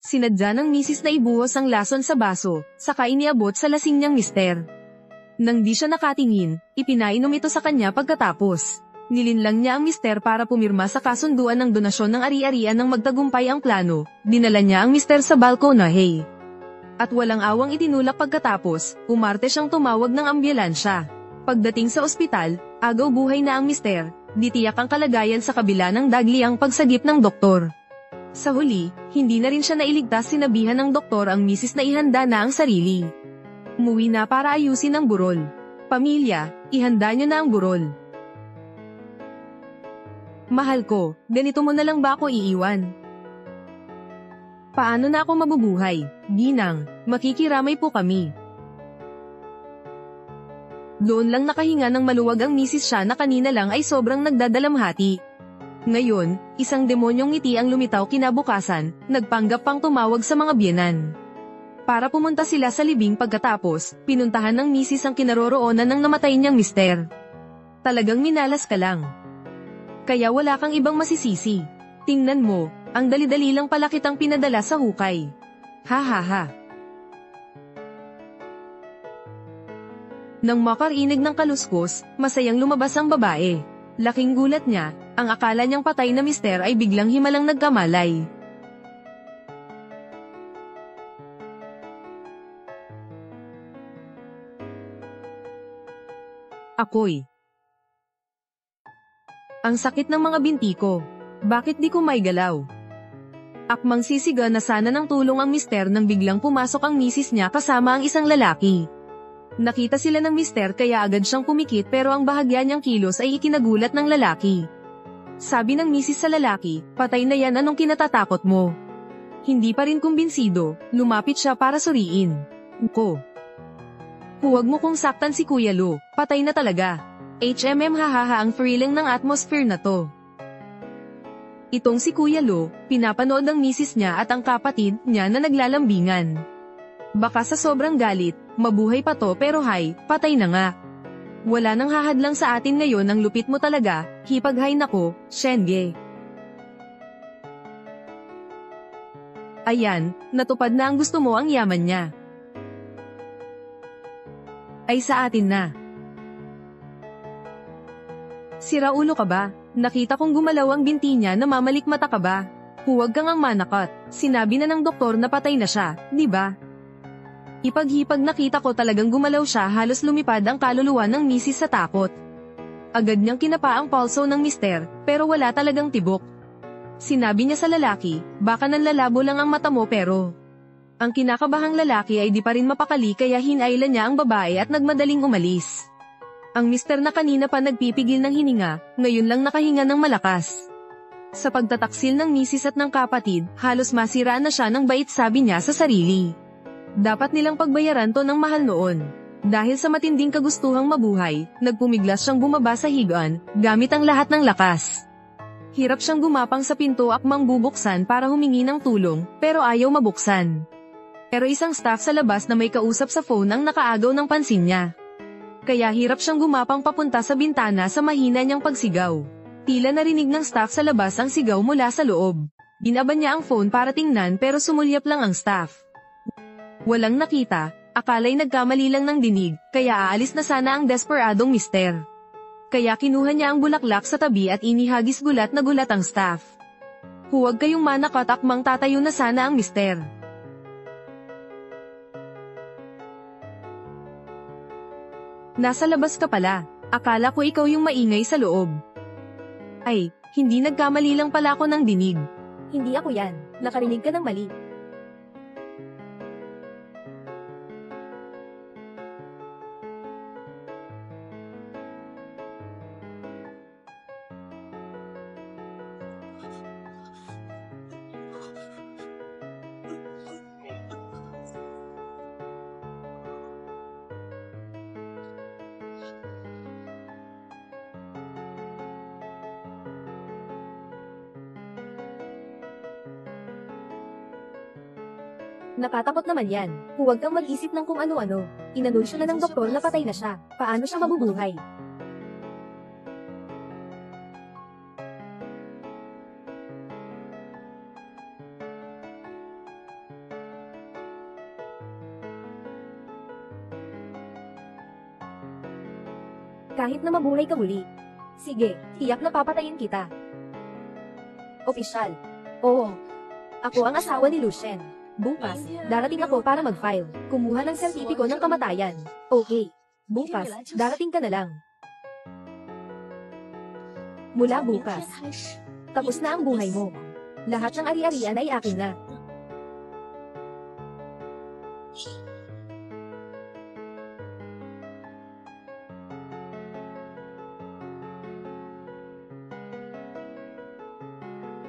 Sinadya ng misis na ibuhos ang lason sa baso, saka iniabot sa lasing niyang mister. Nang di siya nakatingin, ipinainom ito sa kanya pagkatapos. Nilinlang niya ang mister para pumirma sa kasunduan ng donasyon ng ari-arian ng magtagumpay ang plano. Dinala niya ang mister sa balkonahe. At walang awang itinulak pagkatapos, umarte siyang tumawag ng ambulansya. Pagdating sa ospital, agaw buhay na ang mister, ditiyak ang kalagayan sa kabila ng dagliang pagsagip ng doktor. Sa huli, hindi na rin siya nailigtas, sinabihan ng doktor ang misis na ihanda na ang sarili. Umuwi na para ayusin ang burol. Pamilya, ihanda niyo na ang burol. Mahal ko, ganito mo na lang ba ako iiwan? Paano na ako mabubuhay? Ginang, makikiramay po kami. Doon lang nakahinga ng maluwag ang misis siya na kanina lang ay sobrang nagdadalamhati. Ngayon, isang demonyong ngiti ang lumitaw kinabukasan, nagpanggap pang tumawag sa mga biyenan. Para pumunta sila sa libing pagkatapos, pinuntahan ng misis ang kinaroroonan ng namatay niyang mister. Talagang minalas ka lang. Kaya wala kang ibang masisisi. Tingnan mo, ang dali-dali lang pala kitang pinadala sa hukay. Ha ha ha. Nang makarinig ng kaluskos, masayang lumabas ang babae. Laking gulat niya, ang akala niyang patay na mister ay biglang himalang nagkamalay. Ako'y. Ang sakit ng mga binti ko. Bakit di ko may galaw? Akmang sisiga na sana ng tulong ang mister nang biglang pumasok ang misis niya kasama ang isang lalaki. Nakita sila ng mister kaya agad siyang pumikit pero ang bahagya niyang kilos ay ikinagulat ng lalaki. Sabi ng misis sa lalaki, patay na yan, anong kinatatakot mo? Hindi pa rin kumbinsido, lumapit siya para suriin. Ko. Huwag mo kong saktan si Kuya Lu, patay na talaga. Hahaha, ang thrilling ng atmosphere na to. Itong si Kuya Lu, pinapanood ng misis niya at ang kapatid niya na naglalambingan. Baka sa sobrang galit, mabuhay pa to pero hay, patay na nga. Wala nang hahadlang sa atin ngayon, ang lupit mo talaga, hipaghay nako, Shenge. Ayan, natupad na ang gusto mo, ang yaman niya. Ay sa atin na. Siraulo ka ba? Nakita kong gumalaw ang binti niya, namamalikmata ka ba? Huwag kang ang manakot. Sinabi na ng doktor na patay na siya, di ba? Ipaghipag nakita ko talagang gumalaw siya, halos lumipad ang kaluluwa ng misis sa takot. Agad niyang kinapa ang pulso ng mister, pero wala talagang tibok. Sinabi niya sa lalaki, baka nanlalabo lang ang mata mo pero... Ang kinakabahang lalaki ay di pa rin mapakali kaya hinailan niya ang babae at nagmadaling umalis. Ang mister na kanina pa nagpipigil ng hininga, ngayon lang nakahinga ng malakas. Sa pagtataksil ng misis at ng kapatid, halos masiraan na siya ng bait, sabi niya sa sarili. Dapat nilang pagbayaran to ng mahal noon. Dahil sa matinding kagustuhang mabuhay, nagpumiglas siyang bumaba sa higaan, gamit ang lahat ng lakas. Hirap siyang gumapang sa pinto, akmang bubuksan para humingi ng tulong, pero ayaw mabuksan. Pero isang staff sa labas na may kausap sa phone ang nakaagaw ng pansin niya. Kaya hirap siyang gumapang papunta sa bintana sa mahina niyang pagsigaw. Tila narinig ng staff sa labas ang sigaw mula sa loob. Binaban niya ang phone para tingnan pero sumulyap lang ang staff. Walang nakita, akala'y nagkamali lang ng dinig, kaya aalis na sana ang desperadong mister. Kaya kinuha niya ang bulaklak sa tabi at inihagis, gulat na gulat ang staff. Huwag kayong manakot, akmang tatayo na sana ang mister. Nasa labas ka pala, akala ko ikaw yung maingay sa loob. Ay, hindi, nagkamali lang pala ako ng dinig. Hindi ako yan, nakarinig ka ng mali. Nakatakot naman yan. Huwag kang mag-isip ng kung ano-ano. Inanunsyo na ng doktor na patay na siya. Paano siya mabubuhay? Kahit na mabuhay ka muli. Sige, tiyak na papatayin kita. Opisyal. Oo. Ako ang asawa ni Lucien. Bukas, darating ako para mag-file. Kumuha ng sertipiko ng kamatayan. Okay. Bukas, darating ka na lang. Mula bukas, tapos na ang buhay mo. Lahat ng ari-arian ay akin na.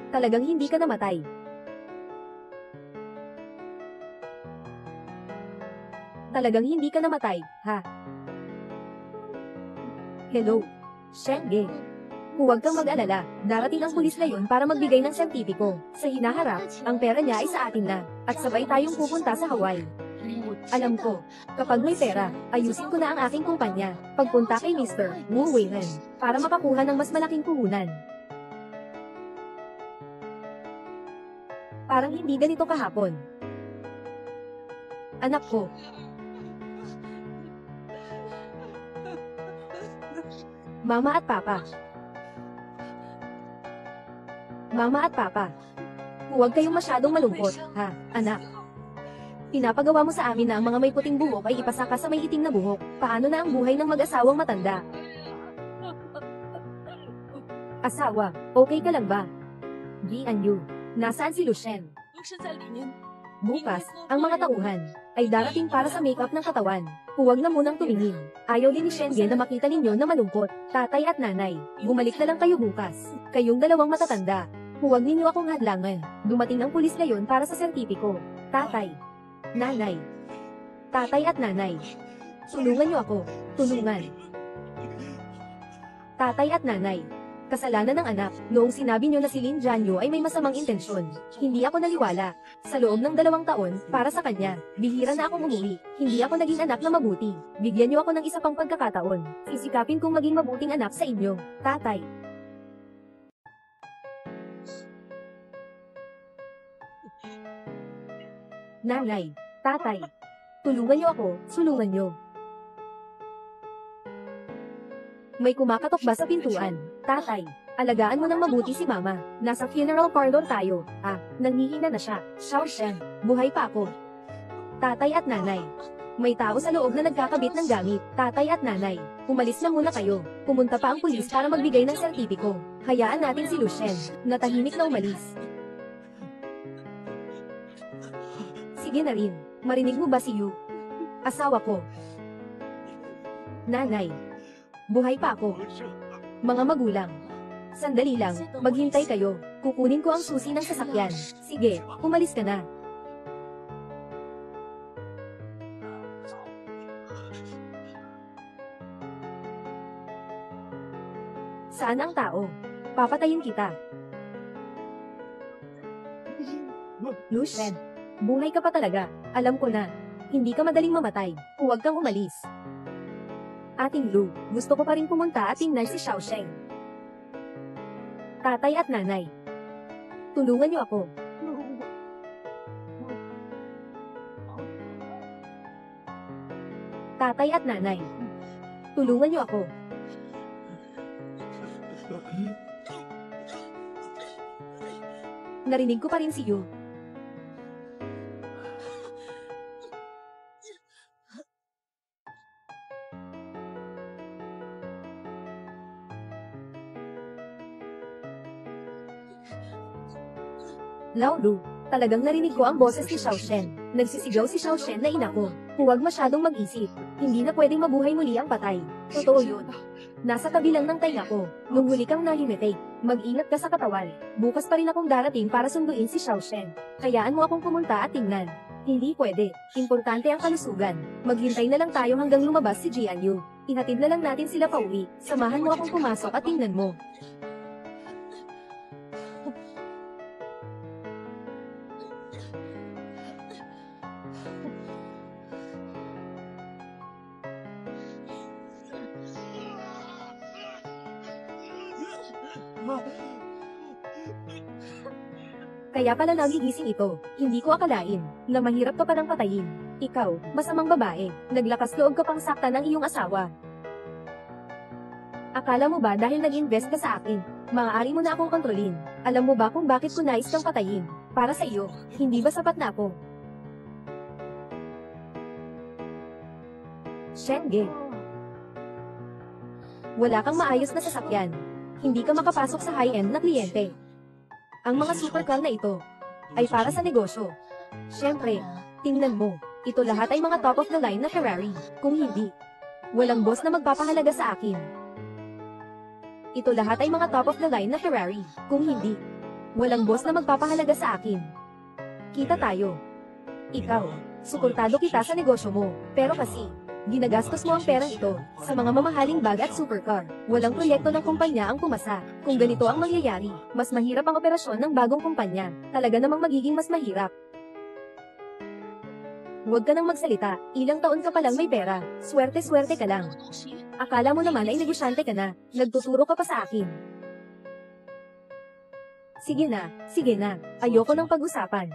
Talagang hindi ka namatay. Talagang hindi ka namatay, ha? Hello? Shenge. Huwag kang mag-alala, darating ang pulis na yun para magbigay ng sertipiko. Sa hinaharap, ang pera niya ay sa atin na, at sabay tayong pupunta sa Hawaii. Alam ko, kapag may pera, ayusin ko na ang aking kumpanya, pagpunta kay Mr. Wu Weihen, para makakuha ng mas malaking puhunan. Parang hindi ganito kahapon. Anak ko. Mama at Papa. Mama at Papa. Huwag kayong masyadong malungkot, ha, anak. Pinapagawa mo sa amin na ang mga may puting buhok ay ipasaka sa may itim na buhok. Paano na ang buhay ng mag-asawang matanda? Asawa, okay ka lang ba? Jianyu, nasaan si Lucien? Bukas, ang mga tauhan ay darating para sa makeup ng katawan. Huwag na munang tumingin. Ayaw din ni Shenge na makita ninyo na malungkot. Tatay at nanay, bumalik na lang kayo bukas. Kayong dalawang matatanda. Huwag ninyo akong hadlangan. Dumating ang pulis ngayon para sa sertipiko. Tatay, nanay, tatay at nanay. Tulungan niyo ako. Tulungan. Tatay at nanay. Kasalanan ng anak, noong sinabi niyo na si Lin Jianyu ay may masamang intensyon. Hindi ako naniwala. Sa loob ng 2 taon, para sa kanya, bihira na akong umuwi. Hindi ako naging anak na mabuti. Bigyan niyo ako ng isa pang pagkakataon. Sisikapin kong maging mabuting anak sa inyo, tatay. Nanay, tatay. Tulungan niyo ako, sulungan niyo. May kumakatok ba sa pintuan? Tatay, alagaan mo ng mabuti si Mama. Nasa funeral parlor tayo. Nanghihina na siya. Xiao Shen, buhay pa ako. Tatay at nanay. May tao sa loob na nagkakabit ng gamit. Tatay at nanay, umalis na muna kayo. Pumunta pa ang pulis para magbigay ng sertipiko. Hayaan natin si Lucien, na tahimik na umalis. Sige na rin. Marinig mo ba si Yu? Asawa ko. Nanay. Buhay pa ako. Mga magulang. Sandali lang, maghintay kayo. Kukunin ko ang susi ng sasakyan. Sige, umalis ka na. Saan ang tao? Papatayin kita. Lucien, buhay ka pa talaga. Alam ko na. Hindi ka madaling mamatay. Huwag kang umalis. Ating Lu, gusto ko pa rin pumunta at tingnan si Xiao Sheng. Tatay at nanay. Tulungan niyo ako. Tatay at nanay. Tulungan niyo ako. Narinig ko pa rin si Yu. Lao Lu, talagang narinig ko ang boses ni Xiao Shen. Nagsisigaw si Xiao Shen na ina ko. Huwag masyadong mag-isip. Hindi na pwedeng mabuhay muli ang patay. Totoo yun. Nasa tabi lang ng tainga ko. Nung huli kang nahimitay, mag-ingat ka sa katawan. Bukas pa rin akong darating para sunduin si Xiao Shen. Hayaan mo akong pumunta at tingnan. Hindi pwede. Importante ang kalusugan. Maghintay na lang tayo hanggang lumabas si Jianyu. Ihatid na lang natin sila pauwi. Samahan mo akong pumasok at tingnan mo. Kaya pala nagigising ito. Hindi ko akalain na mahirap ka palang patayin. Ikaw, masamang babae, naglakas loob ka pang saktan ng iyong asawa. Akala mo ba dahil nag-invest ka sa akin, maaari mo na akong kontrolin? Alam mo ba kung bakit ko nais kang patayin? Para sa iyo, hindi ba sapat na ako? Shenge. Wala kang maayos na sasakyan. Hindi ka makapasok sa high-end na kliyente. Ang mga supercar na ito ay para sa negosyo. Siyempre, tingnan mo, ito lahat ay mga top of the line na Ferrari. Kung hindi, walang boss na magpapahalaga sa akin. Ito lahat ay mga top of the line na Ferrari. Kung hindi, walang boss na magpapahalaga sa akin. Kita tayo. Ikaw, suportado kita sa negosyo mo, pero kasi, ginagastos mo ang perang ito sa mga mamahaling bag at supercar. Walang proyekto ng kumpanya ang pumasa. Kung ganito ang mangyayari, mas mahirap ang operasyon ng bagong kumpanya. Talaga namang magiging mas mahirap. Huwag ka nang magsalita, ilang taon ka palang may pera, swerte-swerte ka lang. Akala mo naman ay negosyante ka na, nagtuturo ka pa sa akin. Sige na, ayoko ng pag-usapan.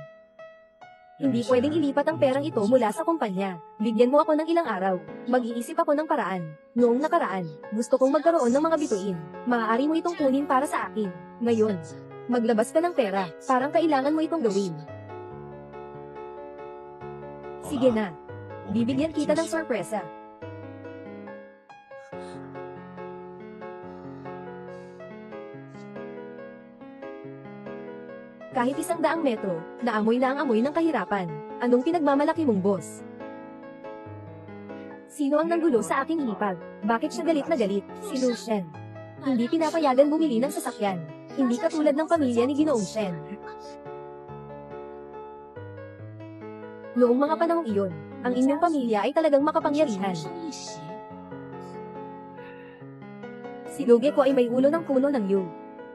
Hindi pwedeng ilipat ang perang ito mula sa kumpanya. Bigyan mo ako ng ilang araw. Mag-iisip ako ng paraan. Noong nakaraan, gusto kong magkaroon ng mga bituin. Maaari mo itong kunin para sa akin. Ngayon, maglabas ka ng pera. Parang kailangan mo itong gawin. Sige na. Bibigyan kita ng sorpresa. Kahit 100 metro, naamoy na ang amoy ng kahirapan. Anong pinagmamalaki mong boss? Sino ang nanggulo sa aking hipag? Bakit siya galit na galit? Si Lu Shen. Hindi pinapayagan bumili ng sasakyan. Hindi katulad ng pamilya ni Ginoong Shen. Noong mga panahong iyon, ang inyong pamilya ay talagang makapangyarihan. Si Luge ko ay may ulo ng puno ng yu.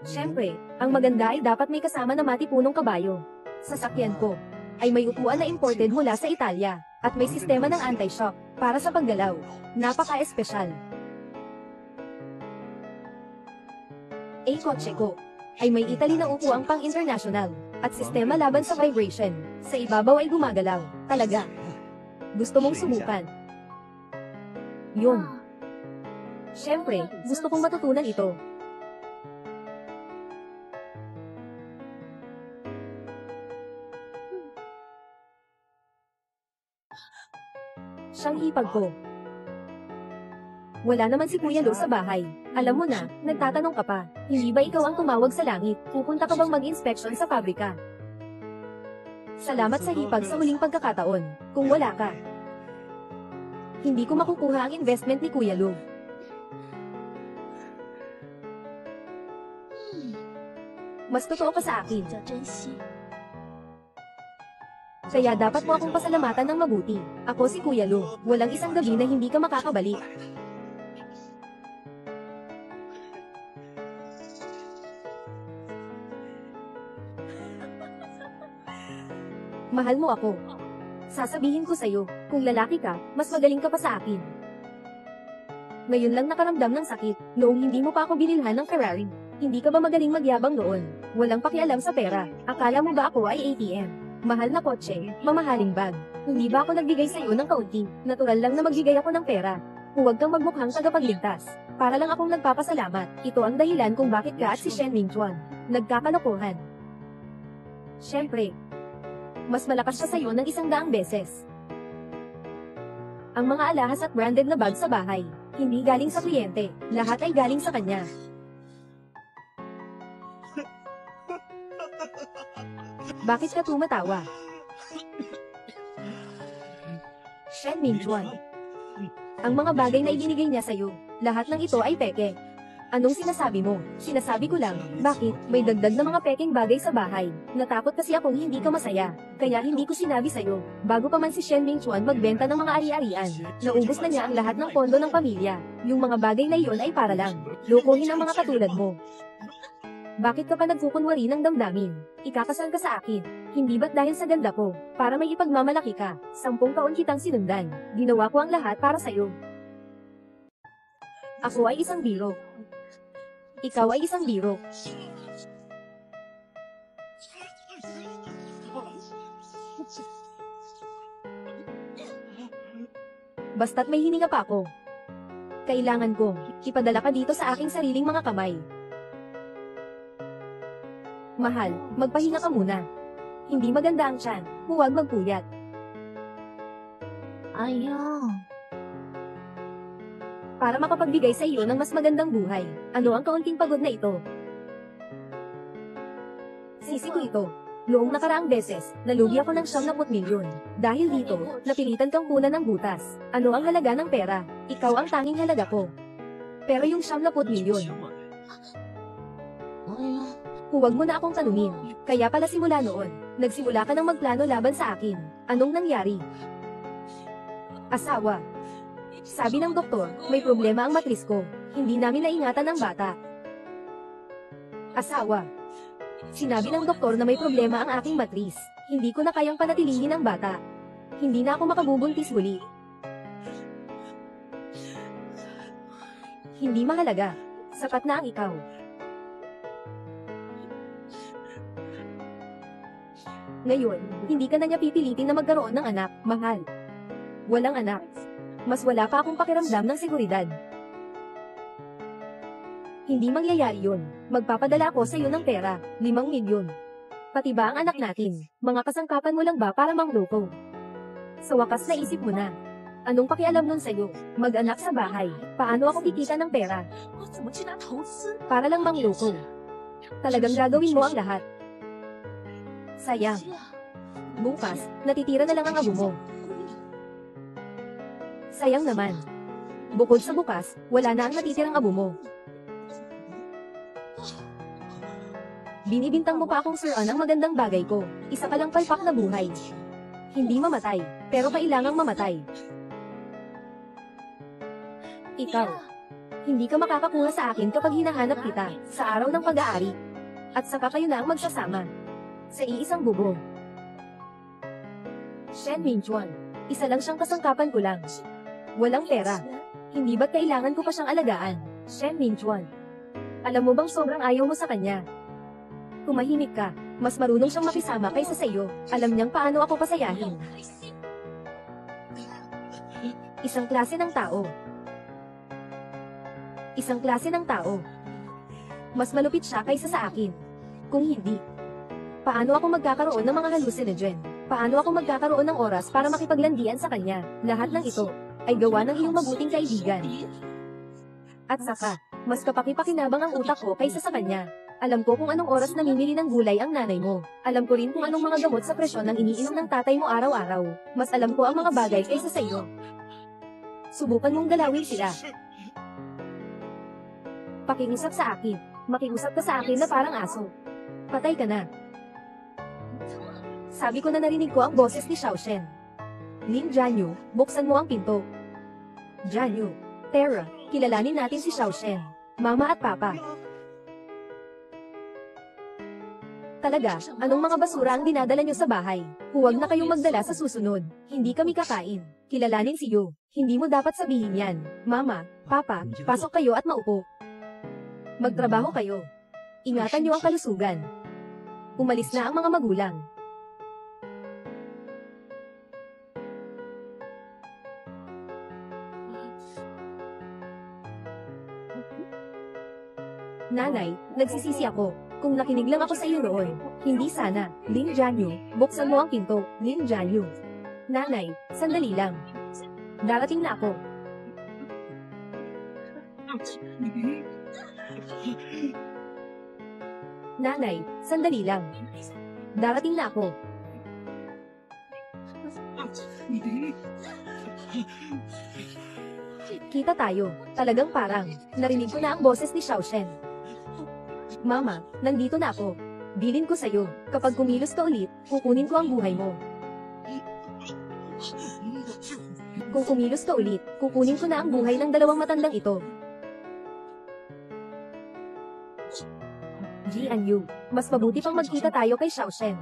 Siyempre, ang maganda ay dapat may kasama na matipunong kabayo. Sasakyan ko ay may upuan na imported mula sa Italia, at may sistema ng anti-shock para sa paggalaw. Napaka-espesyal. Kotse ko ay may Italy na upuang pang-international, at sistema laban sa vibration. Sa ibabaw ay gumagalaw. Talaga. Gusto mong subukan? Yun. Siyempre, gusto kong matutunan ito. Siyang hipag ko. Wala naman si Kuya Lo sa bahay. Alam mo na, nagtatanong ka pa. Hindi ba ikaw ang tumawag sa langit? Pupunta ka bang mag-inspeksyon sa pabrika? Salamat sa hipag sa huling pagkakataon. Kung wala ka, hindi ko makukuha ang investment ni Kuya Lo. Mas totoo ka sa akin. Kaya dapat mo akong pasalamatan ng mabuti. Ako si Kuya Lo. Walang isang gabi na hindi ka makakabalik. Mahal mo ako. Sasabihin ko sa'yo, kung lalaki ka, mas magaling ka pa sa akin. Ngayon lang nakaramdam ng sakit, noong hindi mo pa ako binilhan ng Ferrari. Hindi ka ba magaling magyabang noon? Walang pakialam sa pera. Akala mo ba ako ay ATM? Mahal na kotse, mamahaling bag. Hindi ba ako nagbigay sa iyo ng kaunti? Natural lang na magbigay ako ng pera. Huwag kang magmukhang tagapagligtas. Para lang akong nagpapasalamat. Ito ang dahilan kung bakit ka at si Shen Mingchuan nagkakalokohan. Siyempre, mas malakas siya sa iyo ng 100 beses. Ang mga alahas at branded na bag sa bahay, hindi galing sa kliyente. Lahat ay galing sa kanya. Bakit ka tumatawa? Shen Mingchuan. Ang mga bagay na ibinigay niya sa'yo, lahat ng ito ay peke. Anong sinasabi mo? Sinasabi ko lang, bakit? May dagdag na mga pekeng bagay sa bahay. Natakot kasi akong hindi ka masaya. Kaya hindi ko sinabi sa'yo. Bago pa man si Shen Mingchuan magbenta ng mga ari-arian, naubos na niya ang lahat ng pondo ng pamilya. Yung mga bagay na iyon ay para lang. Lokohin ang mga katulad mo. Bakit ka pa nagkukunwari ng damdamin? Ikakasal ka sa akin. Hindi ba't dahil sa ganda ko? Para may ipagmamalaki ka. 10 taon kitang sinundan. Ginawa ko ang lahat para sa'yo. Ako ay isang biro. Ikaw ay isang biro. Basta't may hininga pa ako. Kailangan kong ipadala ka dito sa aking sariling mga kamay. Mahal, magpahinga ka muna. Hindi maganda ang tiyan, huwag magpuyat. Ayaw. Para makapagbigay sa iyo ng mas magandang buhay, ano ang kaunting pagod na ito? Sisi ko ito. Noong nakaraang beses, nalugi ako ng 70 milyon. Dahil dito, napilitan kang kunan ng butas. Ano ang halaga ng pera? Ikaw ang tanging halaga ko. Pero yung 70 milyon, huwag mo na akong tanungin. Kaya pala simula noon, nagsimula ka ng magplano laban sa akin. Anong nangyari? Asawa. Sabi ng doktor, may problema ang matris ko. Hindi namin naingatan ang bata. Asawa. Sinabi ng doktor na may problema ang aking matris. Hindi ko na kayang panatilihin ang bata. Hindi na ako makabubuntis muli. Hindi mahalaga. Sapat na ang ikaw. Ngayon, hindi ka na niya pipilitin na magkaroon ng anak, mahal. Walang anak. Mas wala pa akong pakiramdam ng seguridad. Hindi mangyayari yun. Magpapadala ako sa iyo ng pera, 5 milyon. Pati ba ang anak natin? Mga kasangkapan mo lang ba para mangloko? Sa wakas naisip mo na. Anong pakialam nun sa'yo? Mag-anak sa bahay. Paano ako kikita ng pera? Para lang mangloko. Talagang gagawin mo ang lahat. Sayang. Bukas, natitira na lang ang abo mo. Sayang naman. Bukod sa bukas, wala na ang natitirang abo mo. Binibintang mo pa akong suruan ang magandang bagay ko. Isa ka lang palpak na buhay. Hindi mamatay, pero kailangang mamatay. Ikaw. Hindi ka makakakuha sa akin kapag hinahanap kita, sa araw ng pag-aari. At saka kayo na ang magsasama. Sa iisang bubong. Shen Minchuan. Isa lang siyang kasangkapan ko lang. Walang pera. Hindi ba't kailangan ko pa siyang alagaan? Shen Minchuan. Alam mo bang sobrang ayaw mo sa kanya? Tumahimik ka. Mas marunong siyang makisama kaysa sa iyo. Alam niyang paano ako pasayahin. Isang klase ng tao. Isang klase ng tao. Mas malupit siya kaysa sa akin. Kung hindi, paano ako magkakaroon ng mga hallucinogen? Paano ako magkakaroon ng oras para makipaglandian sa kanya? Lahat ng ito ay gawa ng iyong mabuting kaibigan. At saka, mas kapakipakinabang ang utak ko kaysa sa kanya. Alam ko kung anong oras namimili ng gulay ang nanay mo. Alam ko rin kung anong mga gamot sa presyon ang iniinom ng tatay mo araw-araw. Mas alam ko ang mga bagay kaysa sa iyo. Subukan mong galawin sila. Pakiusap sa akin. Makiusap ka sa akin na parang aso. Patay ka na. Sabi ko na narinig ko ang boses ni Xiao Shen. Lin Jianyu, buksan mo ang pinto. Jianyu. Tara, kilalanin natin si Xiao Shen. Mama at Papa. Talaga, anong mga basura ang dinadala nyo sa bahay? Huwag na kayong magdala sa susunod. Hindi kami kakain. Kilalanin si Yu. Hindi mo dapat sabihin yan. Mama, Papa, pasok kayo at maupo. Magtrabaho kayo. Ingatan nyo ang kalusugan. Umalis na ang mga magulang. Nanay, nagsisisi ako. Kung nakinig lang ako sa iyo noon, hindi sana. Lin Jianyu, buksan mo ang pinto. Lin Jianyu. Nanay, sandali lang. Darating na ako. Nanay, sandali lang. Darating na ako. Kita tayo. Talagang parang, narinig ko na ang boses ni Xiao Shen. Mama, nandito na ako. Bilin ko sa'yo, kapag kumilos ka ulit, kukunin ko ang buhay mo. Kung kumilos ka ulit, kukunin ko na ang buhay ng dalawang matandang ito. Jianyu, mas mabuti pang magkita tayo kay Xiao Shen.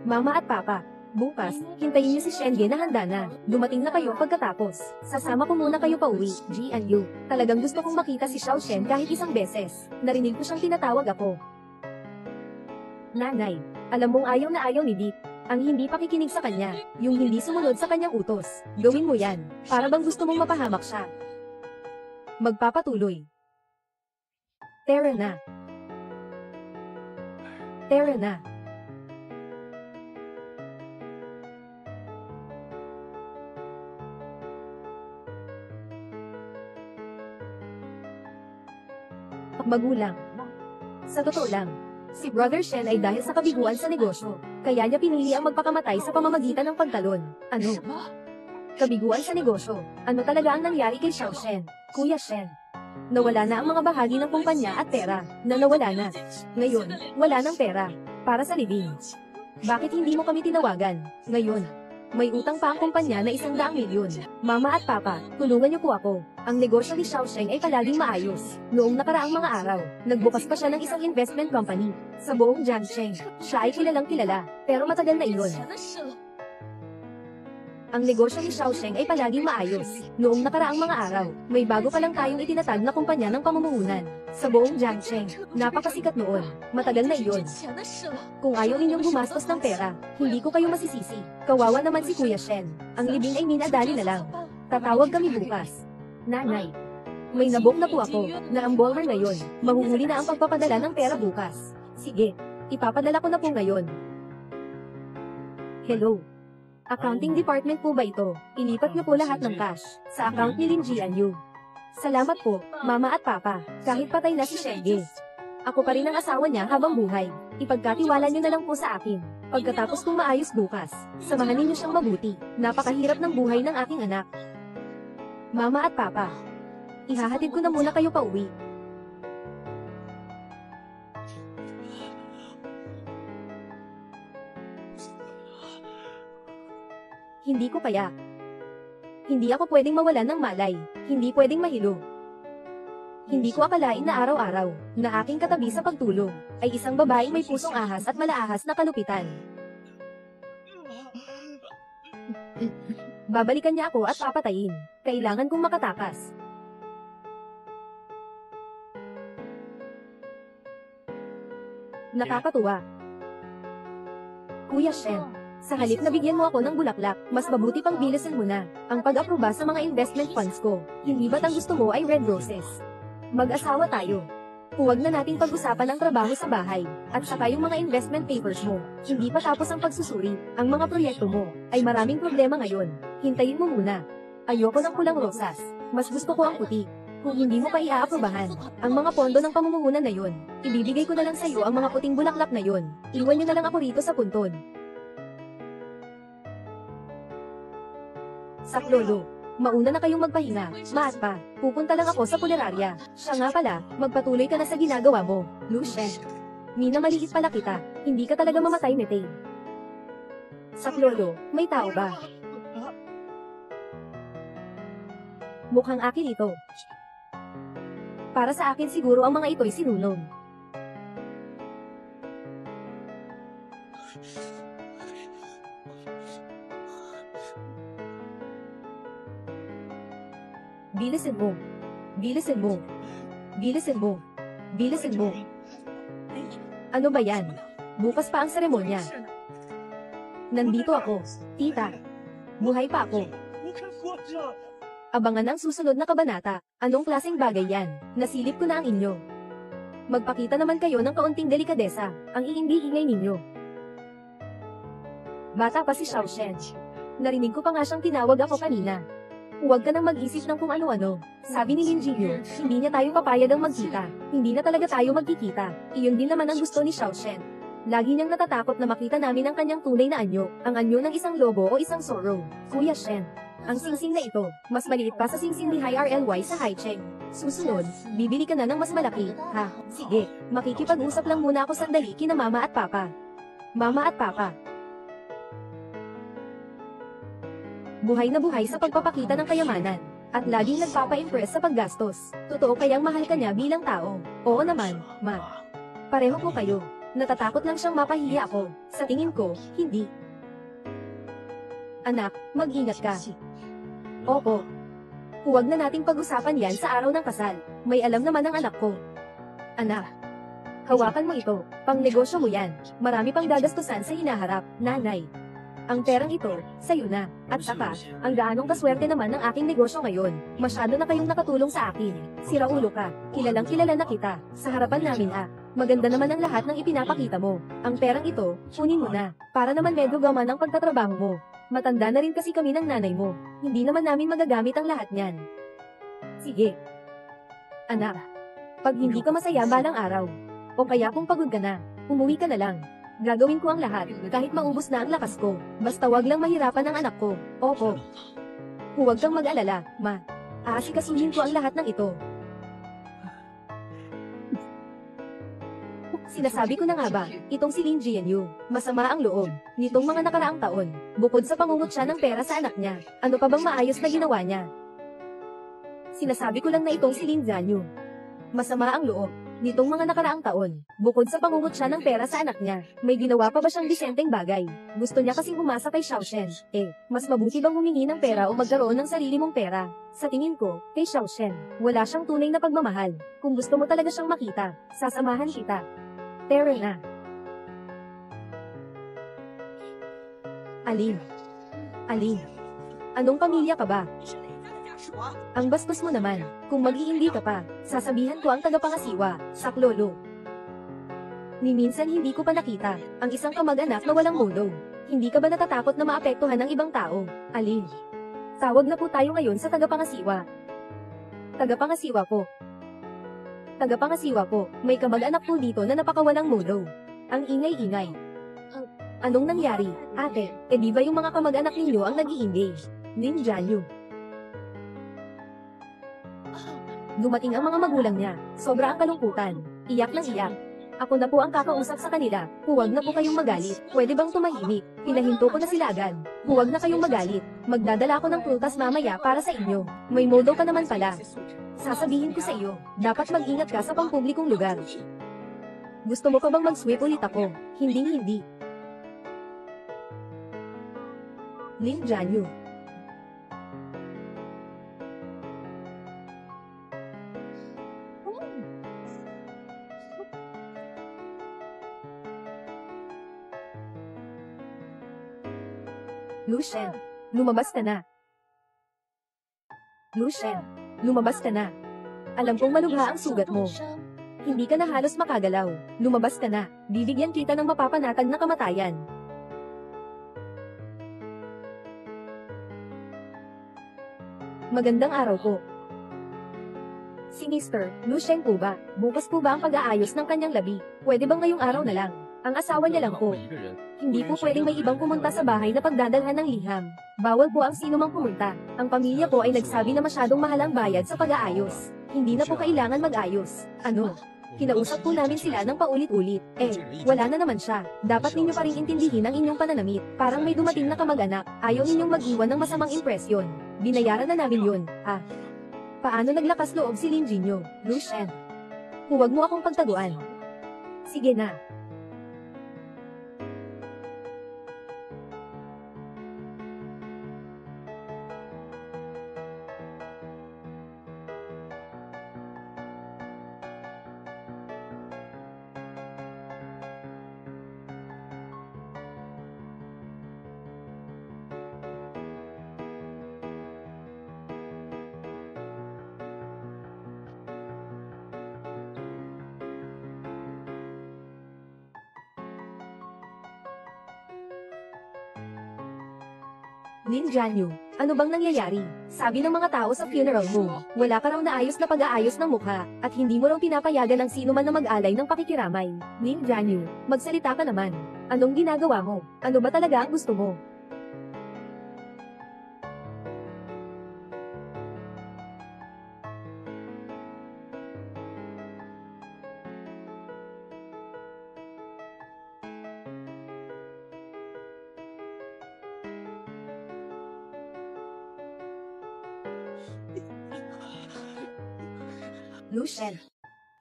Mama at Papa, bukas, hintayin niyo si Shenge na handa na. Dumating na kayo pagkatapos. Sasama ko muna kayo pauwi, Jianyu. Talagang gusto kong makita si Xiao Shen kahit isang beses. Narinig ko siyang tinatawag ako. Nanay, alam mong ayaw na ayaw ni Deep. Ang hindi pakikinig sa kanya, yung hindi sumunod sa kanyang utos, gawin mo yan, para bang gusto mong mapahamak siya. Magpapatuloy. Tara na. Tara na. Magulang. Sa totoo lang, si Brother Shen ay dahil sa kabiguan sa negosyo, kaya niya pinili ang magpakamatay sa pamamagitan ng pagtalon. Ano? Kabiguan sa negosyo. Ano talaga ang nangyari kay Xiao Shen? Kuya Shen. Nawala na ang mga bahagi ng kumpanya at pera, na nawala na. Ngayon, wala ng pera. Para sa living. Bakit hindi mo kami tinawagan? Ngayon, may utang pa ang kumpanya na 100 milyon. Mama at Papa, tulungan niyo po ako. Ang negosyo ni Xiao Sheng ay palaging maayos. Noong nakaraang mga araw, nagbukas pa siya ng isang investment company. Sa buong Jiangsheng, siya ay kilalang kilala, pero matagal na iyon. Ang negosyo ni Xiao Sheng ay palaging maayos. Noong nakaraang mga araw, may bago pa lang tayong itinatag na kumpanya ng pamumuhunan. Sa buong Jiangsheng, napakasikat noon. Matagal na iyon. Kung ayaw ninyong gumastos ng pera, hindi ko kayo masisisi. Kawawa naman si Kuya Shen. Ang libing ay minadali na lang. Tatawag kami bukas. Nanay. May nabok na po ako, na ang Bolmer ngayon. Mahuhuli na ang pagpapadala ng pera bukas. Sige, ipapadala ko na po ngayon. Hello. Accounting department po ba ito? Ilipat niyo po lahat ng cash sa account ni Lin Jianyu. Salamat po, Mama at Papa, kahit patay na si Shenge. Ako pa rin ang asawa niya habang buhay. Ipagkatiwala niyo na lang po sa akin. Pagkatapos kong maayos bukas, samahan ninyo siyang mabuti. Napakahirap ng buhay ng aking anak. Mama at Papa, ihahatid ko na muna kayo pa uwi. Hindi ko kaya. Hindi ako pwedeng mawalan ng malay. Hindi pwedeng mahilo. Hindi ko akalain na araw-araw, na aking katabi sa pagtulog, ay isang babaeng may pusong ahas at malaahas na kalupitan. Babalikan niya ako at papatayin. Kailangan kong makatakas. Nakakatuwa. Kuya Shen. Sa halip na bigyan mo ako ng bulaklak, mas mabuti pang bilisan mo na ang pag-aproba sa mga investment funds ko. Hindi ba't ang gusto mo ay red roses? Mag-asawa tayo. Huwag na nating pag-usapan ang trabaho sa bahay, at saka yung mga investment papers mo. Hindi pa tapos ang pagsusuri. Ang mga proyekto mo ay maraming problema ngayon. Hintayin mo muna. Ayoko ng pulang rosas. Mas gusto ko ang puti. Kung hindi mo pa iaaprobahan ang mga pondo ng pamumuhunan na yon, ibibigay ko na lang sa iyo ang mga puting bulaklak na yon. Iwan niyo na lang ako rito sa punton. Saklolo, mauna na kayong magpahinga. Maat pa, pupunta lang ako sa punerarya. Siya nga pala, magpatuloy ka na sa ginagawa mo, Lucien. Mina, maliit pala kita. Hindi ka talaga mamatay, Mete. Saklolo, may tao ba? Mukhang akin ito. Para sa akin siguro ang mga ito'y sinulong. Bilisin mo. Bilisin mo. Bilisin mo. Bilisin mo. Ano ba yan? Bukas pa ang seremonya. Nandito ako, tita. Buhay pa ako. Abangan ang susunod na kabanata. Anong klaseng bagay yan? Nasilip ko na ang inyo. Magpakita naman kayo ng kaunting delikadesa. Ang iingay-ingay ninyo. Bata pa si Xiao Shen. Narinig ko pa nga siyang tinawag ako kanina. Huwag ka nang mag-isip ng kung ano-ano. Sabi ni Lin Jinyu, hindi niya tayo papayagang magkita. Hindi na talaga tayo magkikita. Iyon din naman ang gusto ni Xiao Shen. Lagi niyang natatakot na makita namin ang kanyang tunay na anyo, ang anyo ng isang lobo o isang sorrow. Kuya Shen, ang singsing na ito, mas maliit pa sa singsing ni HiRLY sa Haicheng. Susunod, bibili ka na ng mas malaki, ha? Sige, makikipag-usap lang muna ako sandali kina Mama at Papa. Mama at Papa. Buhay na buhay sa pagpapakita ng kayamanan, at laging nagpapa-impress sa paggastos. Totoo kayang mahal ka niya bilang tao? Oo naman, Ma. Pareho po kayo. Natatakot lang siyang mapahiya ako. Sa tingin ko, hindi. Anak, mag-ingat ka. Opo. Huwag na nating pag-usapan yan sa araw ng kasal. May alam naman ang anak ko. Anak. Hawakan mo ito. Pang negosyo mo yan. Marami pang gagastusan sa hinaharap, nanay. Ang perang ito, sa'yo na. At saka, ang gaanong kaswerte naman ng aking negosyo ngayon. Masyado na kayong nakatulong sa akin. Sira ulo ka. Kilalang kilala na kita. Sa harapan namin maganda naman ang lahat ng ipinapakita mo. Ang perang ito, kunin mo na. Para naman medyo gaman ang pagtatrabaho mo. Matanda na rin kasi kami ng nanay mo. Hindi naman namin magagamit ang lahat niyan. Sige. Anak. Pag hindi ka masaya balang araw. O kaya kung pagod ka na, umuwi ka na lang. Gagawin ko ang lahat, kahit maubos na ang lakas ko. Basta wag lang mahirapan ang anak ko. Opo. Huwag kang mag-alala, ma. Aasikasuhin ko ang lahat ng ito. Sinasabi ko na nga ba, itong si Lin Jianyu, masama ang loob, nitong mga nakaraang taon, bukod sa pangungot siya ng pera sa anak niya, ano pa bang maayos na ginawa niya? Sinasabi ko lang na itong si Lin Jianyu, masama ang loob, nitong mga nakaraang taon, bukod sa pangungot siya ng pera sa anak niya, may ginawa pa ba siyang disenteng bagay? Gusto niya kasing umasa kay Xiao Shen. Mas mabuti bang humingi ng pera o magkaroon ng sarili mong pera? Sa tingin ko, kay Xiao Shen, wala siyang tunay na pagmamahal. Kung gusto mo talaga siyang makita, sasamahan kita. Pera na. Alin? Anong pamilya ka ba? Ang bastos mo naman, kung mag-iindi ka pa, sasabihan ko ang tagapangasiwa, saklolo. Ni minsan hindi ko pa nakita, ang isang kamag-anak na walang mundo. Hindi ka ba natatakot na maapektuhan ng ibang tao? Alin? Tawag na po tayo ngayon sa tagapangasiwa. Tagapangasiwa po. Tagapangasiwa po, may kamag-anak po dito na napakawalang mundo. Ang ingay-ingay. Anong nangyari, ate? Di ba yung mga kamag-anak ninyo ang nag-i-engage? Lin Jianyu. Dumating ang mga magulang niya. Sobra ang kalungkutan. Iyak ng iyak. Ako na po ang kakausap sa kanila. Huwag na po kayong magalit. Pwede bang tumahimik? Pinahinto ko na sila agad. Huwag na kayong magalit. Magdadala ako ng prutas mamaya para sa inyo. May modo ka naman pala. Sasabihin ko sa iyo, dapat mag-ingat ka sa pampublikong lugar. Gusto mo pa bang mag-sweep ulit ako? Hinding-hindi. Lin Jianyu. Lucien, lumabas ka na. Lucien, lumabas ka na. Alam kong malubha ang sugat mo. Hindi ka na halos makagalaw. Lumabas ka na. Bibigyan kita ng mapapanatag na kamatayan. Magandang araw po. Si Mr. Lucien po ba? Bukas po ba ang pag-aayos ng kanyang labi? Pwede bang ngayong araw na lang? Ang asawa niya lang po. Hindi po pwedeng may ibang pumunta sa bahay na pagdadalhan ng liham. Bawal po ang sino mang pumunta. Ang pamilya po ay nagsabi na masyadong mahal ang bayad sa pag-aayos. Hindi na po kailangan mag-ayos. Ano? Kinausap po namin sila ng paulit-ulit. Wala na naman siya. Dapat ninyo pa rin intindihin ang inyong pananamit. Parang may dumating na kamag-anak. Ayaw ninyong mag-iwan ng masamang impresyon. Binayaran na namin yun. Paano naglakas loob si Lin Jianyu, Lucien? Huwag mo akong pagtaguan. Sige na. Lin Jianyu, ano bang nangyayari? Sabi ng mga tao sa funeral mo, wala ka raw naayos na pag-aayos ng mukha, at hindi mo raw pinapayagan ang sino man na mag-alay ng pakikiramay. Lin Jianyu, magsalita ka naman. Anong ginagawa mo? Ano ba talaga ang gusto mo? Lucien,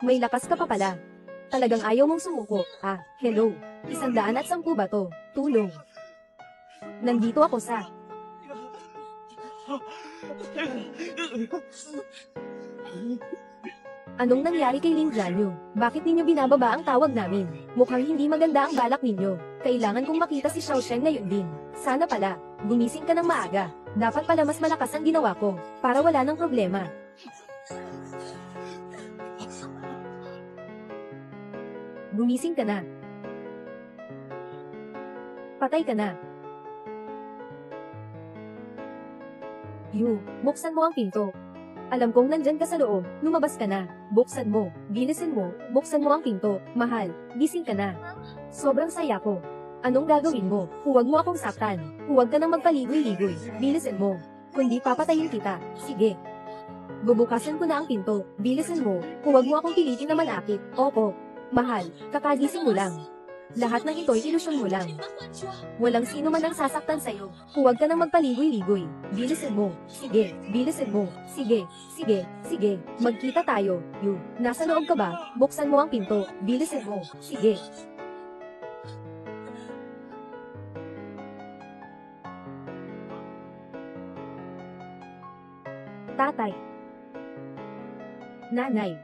may lakas ka pa pala. Talagang ayaw mong sumuko. Hello. 110 ba to? Tulong. Nandito ako sa... Anong nangyari kay Lin Jianyu? Bakit ninyo binababa ang tawag namin? Mukhang hindi maganda ang balak ninyo. Kailangan kong makita si Xiao Shen ngayon din. Sana pala, gumising ka ng maaga. Dapat pala mas malakas ang ginawa ko, para wala ng problema. Gumising ka na. Patay ka na. Yu, buksan mo ang pinto. Alam kong nandyan ka sa loob, lumabas ka na. Buksan mo, bilisan mo, buksan mo ang pinto. Mahal, gising ka na. Sobrang saya ko. Anong gagawin mo? Huwag mo akong saktan. Huwag ka nang magpaligoy-ligoy. Bilisan mo. Kundi papatayin kita. Sige. Bubukasan ko na ang pinto. Bilisan mo. Huwag mo akong pilitin na manakit. Opo. Mahal, kakagising mo lang. Lahat ng ito'y ilusyon mo lang. Walang sino man ang sasaktan sa'yo. Huwag ka nang magpaligoy-ligoy. Bilisan mo. Sige. Bilisan mo. Sige. Sige. Sige. Magkita tayo. Yu, nasa loob ka ba? Buksan mo ang pinto. Bilisan mo. Sige. Tatay. Nanay.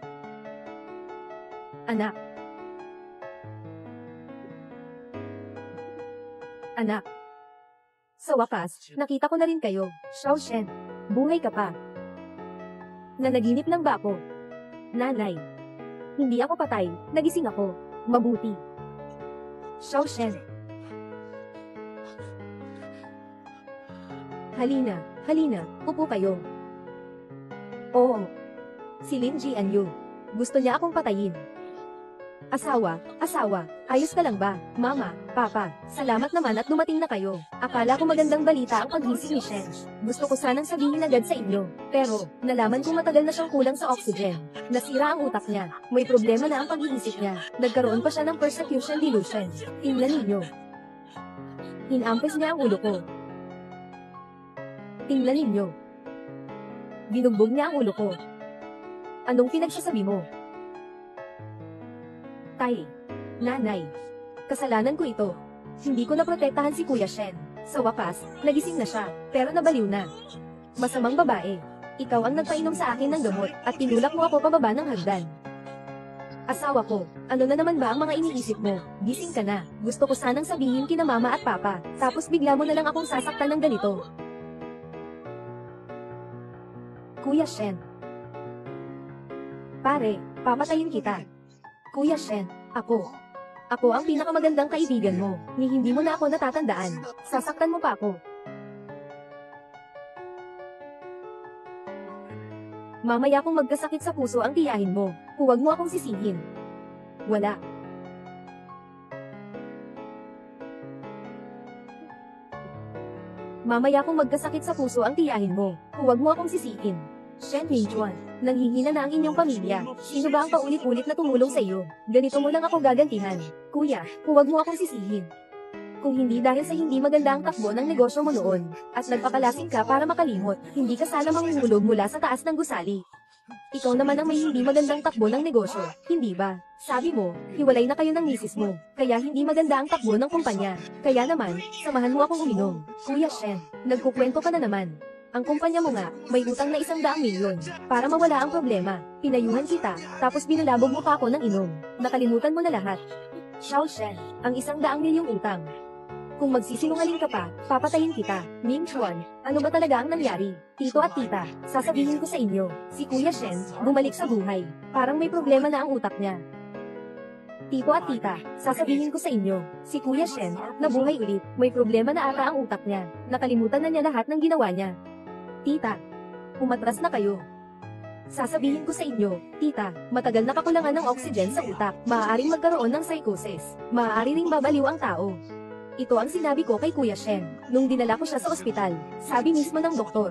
Anak. Anak. Sa wakas, nakita ko na rin kayo. Xiao Shen, buhay ka pa. Nanaginip lang ba ako? Nanay. Hindi ako patay, nagising ako. Mabuti. Xiao Shen. Halina, halina, upo kayo. Oo. Si Lin Jianyu. Gusto niya akong patayin. Asawa, ayos ka lang ba? Mama, Papa, salamat naman at dumating na kayo. Akala ko magandang balita ang paghising ni Shen. Gusto ko sanang sabihin agad sa inyo. Pero, nalaman kong matagal na siyang kulang sa oxygen. Nasira ang utak niya. May problema na ang pag-iisip niya. Nagkaroon pa siya ng persecution delusion. Tingnan ninyo. Hinampes niya ang ulo ko. Tingnan ninyo. Binugbog niya ang ulo ko. Anong pinagsasabi mo? Tay. Nanay. Kasalanan ko ito. Hindi ko naprotektahan si Kuya Shen. Sa wakas, nagising na siya, pero nabaliw na. Masamang babae. Ikaw ang nagpainom sa akin ng gamot, at tinulak mo ako pababa ng hagdan. Asawa ko, ano na naman ba ang mga iniisip mo? Gising ka na. Gusto ko sanang sabihin kina Mama at Papa, tapos bigla mo na lang akong sasaktan ng ganito. Kuya Shen. Pare, papatayin kita. Kuya Shen, ako. Ako ang pinakamagandang kaibigan mo, ni hindi mo na ako natatandaan. Sasaktan mo pa ako. Mamaya kung magkasakit sa puso ang tiyahin mo, huwag mo akong sisihin. Wala. Mamaya kung magkasakit sa puso ang tiyahin mo, huwag mo akong sisihin. Shen Mingchuan, nanghihina na ang inyong pamilya. Sino ba ang paulit-ulit na tumulong sa iyo? Ganito mo lang ako gagantihan. Kuya, huwag mo akong sisihin. Kung hindi dahil sa hindi maganda ang takbo ng negosyo mo noon, at nagpakalasing ka para makalimot, hindi ka sana manghulog mula sa taas ng gusali. Ikaw naman ang may hindi magandang takbo ng negosyo, hindi ba? Sabi mo, hiwalay na kayo ng misis mo, kaya hindi maganda ang takbo ng kumpanya. Kaya naman, samahan mo akong uminom. Kuya Shen, nagkukwento ka na naman. Ang kumpanya mo nga, may utang na 100 milyon. Para mawala ang problema, pinayuhan kita, tapos binalabog mo pa ako ng inom. Nakalimutan mo na lahat. Xiao Shen, ang 100 milyong utang. Kung magsisinungaling ka pa, papatayin kita. Ming Chuan, ano ba talaga ang nangyari? Tito at tita, sasabihin ko sa inyo, si Kuya Shen, bumalik sa buhay. Parang may problema na ang utak niya. Tito at tita, sasabihin ko sa inyo, si Kuya Shen, nabuhay ulit, may problema na ata ang utak niya. Nakalimutan na niya lahat ng ginawa niya. Tita, umatras na kayo. Sasabihin ko sa inyo, tita, matagal na kakulangan ng oxygen sa utak. Maaaring magkaroon ng psychosis. Maaari ring babaliw ang tao. Ito ang sinabi ko kay Kuya Shen, nung dinala ko siya sa ospital. Sabi mismo ng doktor.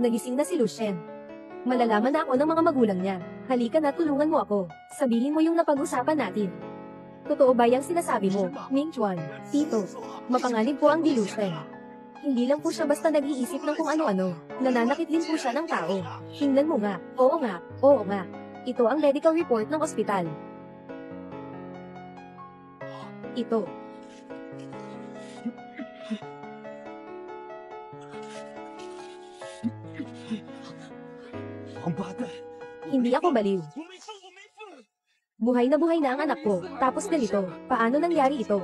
Nagising na si Lucien. Malalaman na ako ng mga magulang niya. Halika na, tulungan mo ako. Sabihin mo yung napag-usapan natin. Totoo ba yung sinasabi mo, Ming Chuan? Tito, mapanganib po ang delusion. Hindi lang po siya basta nag-iisip ng kung ano-ano. Nananakit din po siya ng tao. Tingnan mo nga. Oo nga, oo nga. Ito ang medical report ng ospital. Ito. Ang bata. Hindi ako baliw. Buhay na ang anak ko, tapos ganito, paano nangyari ito?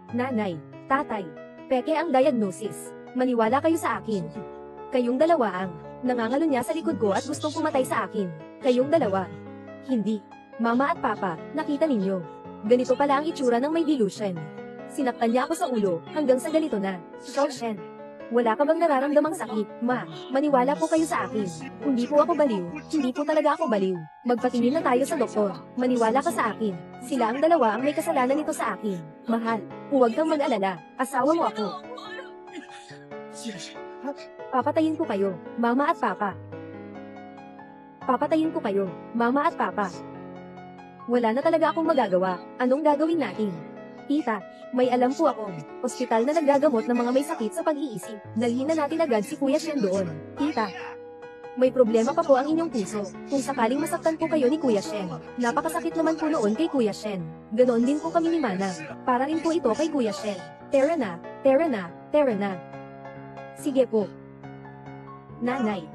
Nanay, tatay, peke ang diagnosis. Maniwala kayo sa akin. Kayong dalawa ang nangangalunya sa likod ko at gustong pumatay sa akin. Kayong dalawa. Hindi. Mama at papa, nakita ninyo. Ganito pala ang itsura ng may delusion. Sinaktan niya ako sa ulo, hanggang sa ganito na. Xiaoshen, wala ka bang nararamdamang sakit? Ma, maniwala po kayo sa akin. Hindi po ako baliw. Hindi po talaga ako baliw. Magpatingin na tayo sa doktor. Maniwala ka sa akin. Sila ang dalawa ang may kasalanan nito sa akin. Mahal, huwag kang mag-alala. Asawa mo ako. Papatayin ko kayo, mama at papa. Papatayin ko kayo, mama at papa. Wala na talaga akong magagawa. Anong gagawin natin? Tita, may alam po ako. Ospital na naggagamot ng mga may sakit sa pag-iisip. Dalhin na natin agad si Kuya Shen doon. Tita, may problema pa po ang inyong puso. Kung sakaling masaktan po kayo ni Kuya Shen. Napakasakit naman po noon kay Kuya Shen. Ganoon din po kami ni Manang. Para rin po ito kay Kuya Shen. Tara na, tara na, tara na. Sige po. Nanay,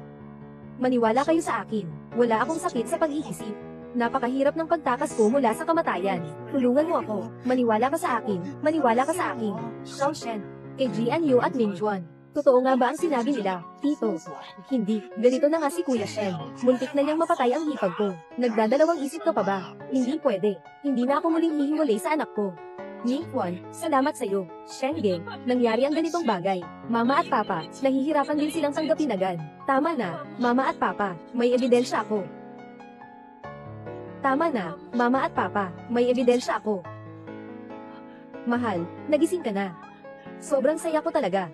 maniwala kayo sa akin. Wala akong sakit sa pag-iisip. Napakahirap ng pagtakas ko mula sa kamatayan. Tulungan mo ako. Maniwala ka sa akin. Maniwala ka sa akin. Xiaoshen, kay Jian Yu at Ming Juan. Totoo nga ba ang sinabi nila, Tito? Hindi. Ganito na nga si Kuya Shen. Muntik na niyang mapatay ang hipag ko. Nagdadalawang isip ka pa ba? Hindi pwede. Hindi na ako muling hihiwalay sa anak ko. Ming Juan, salamat sa'yo. Shen Ge, nangyari ang ganitong bagay. Mama at Papa, nahihirapan din silang tanggapin agad. Tama na, Mama at Papa, may ebidensya ako. Tama na, Mama at Papa, may ebidensya ako. Mahal, nagising ka na. Sobrang saya ko talaga.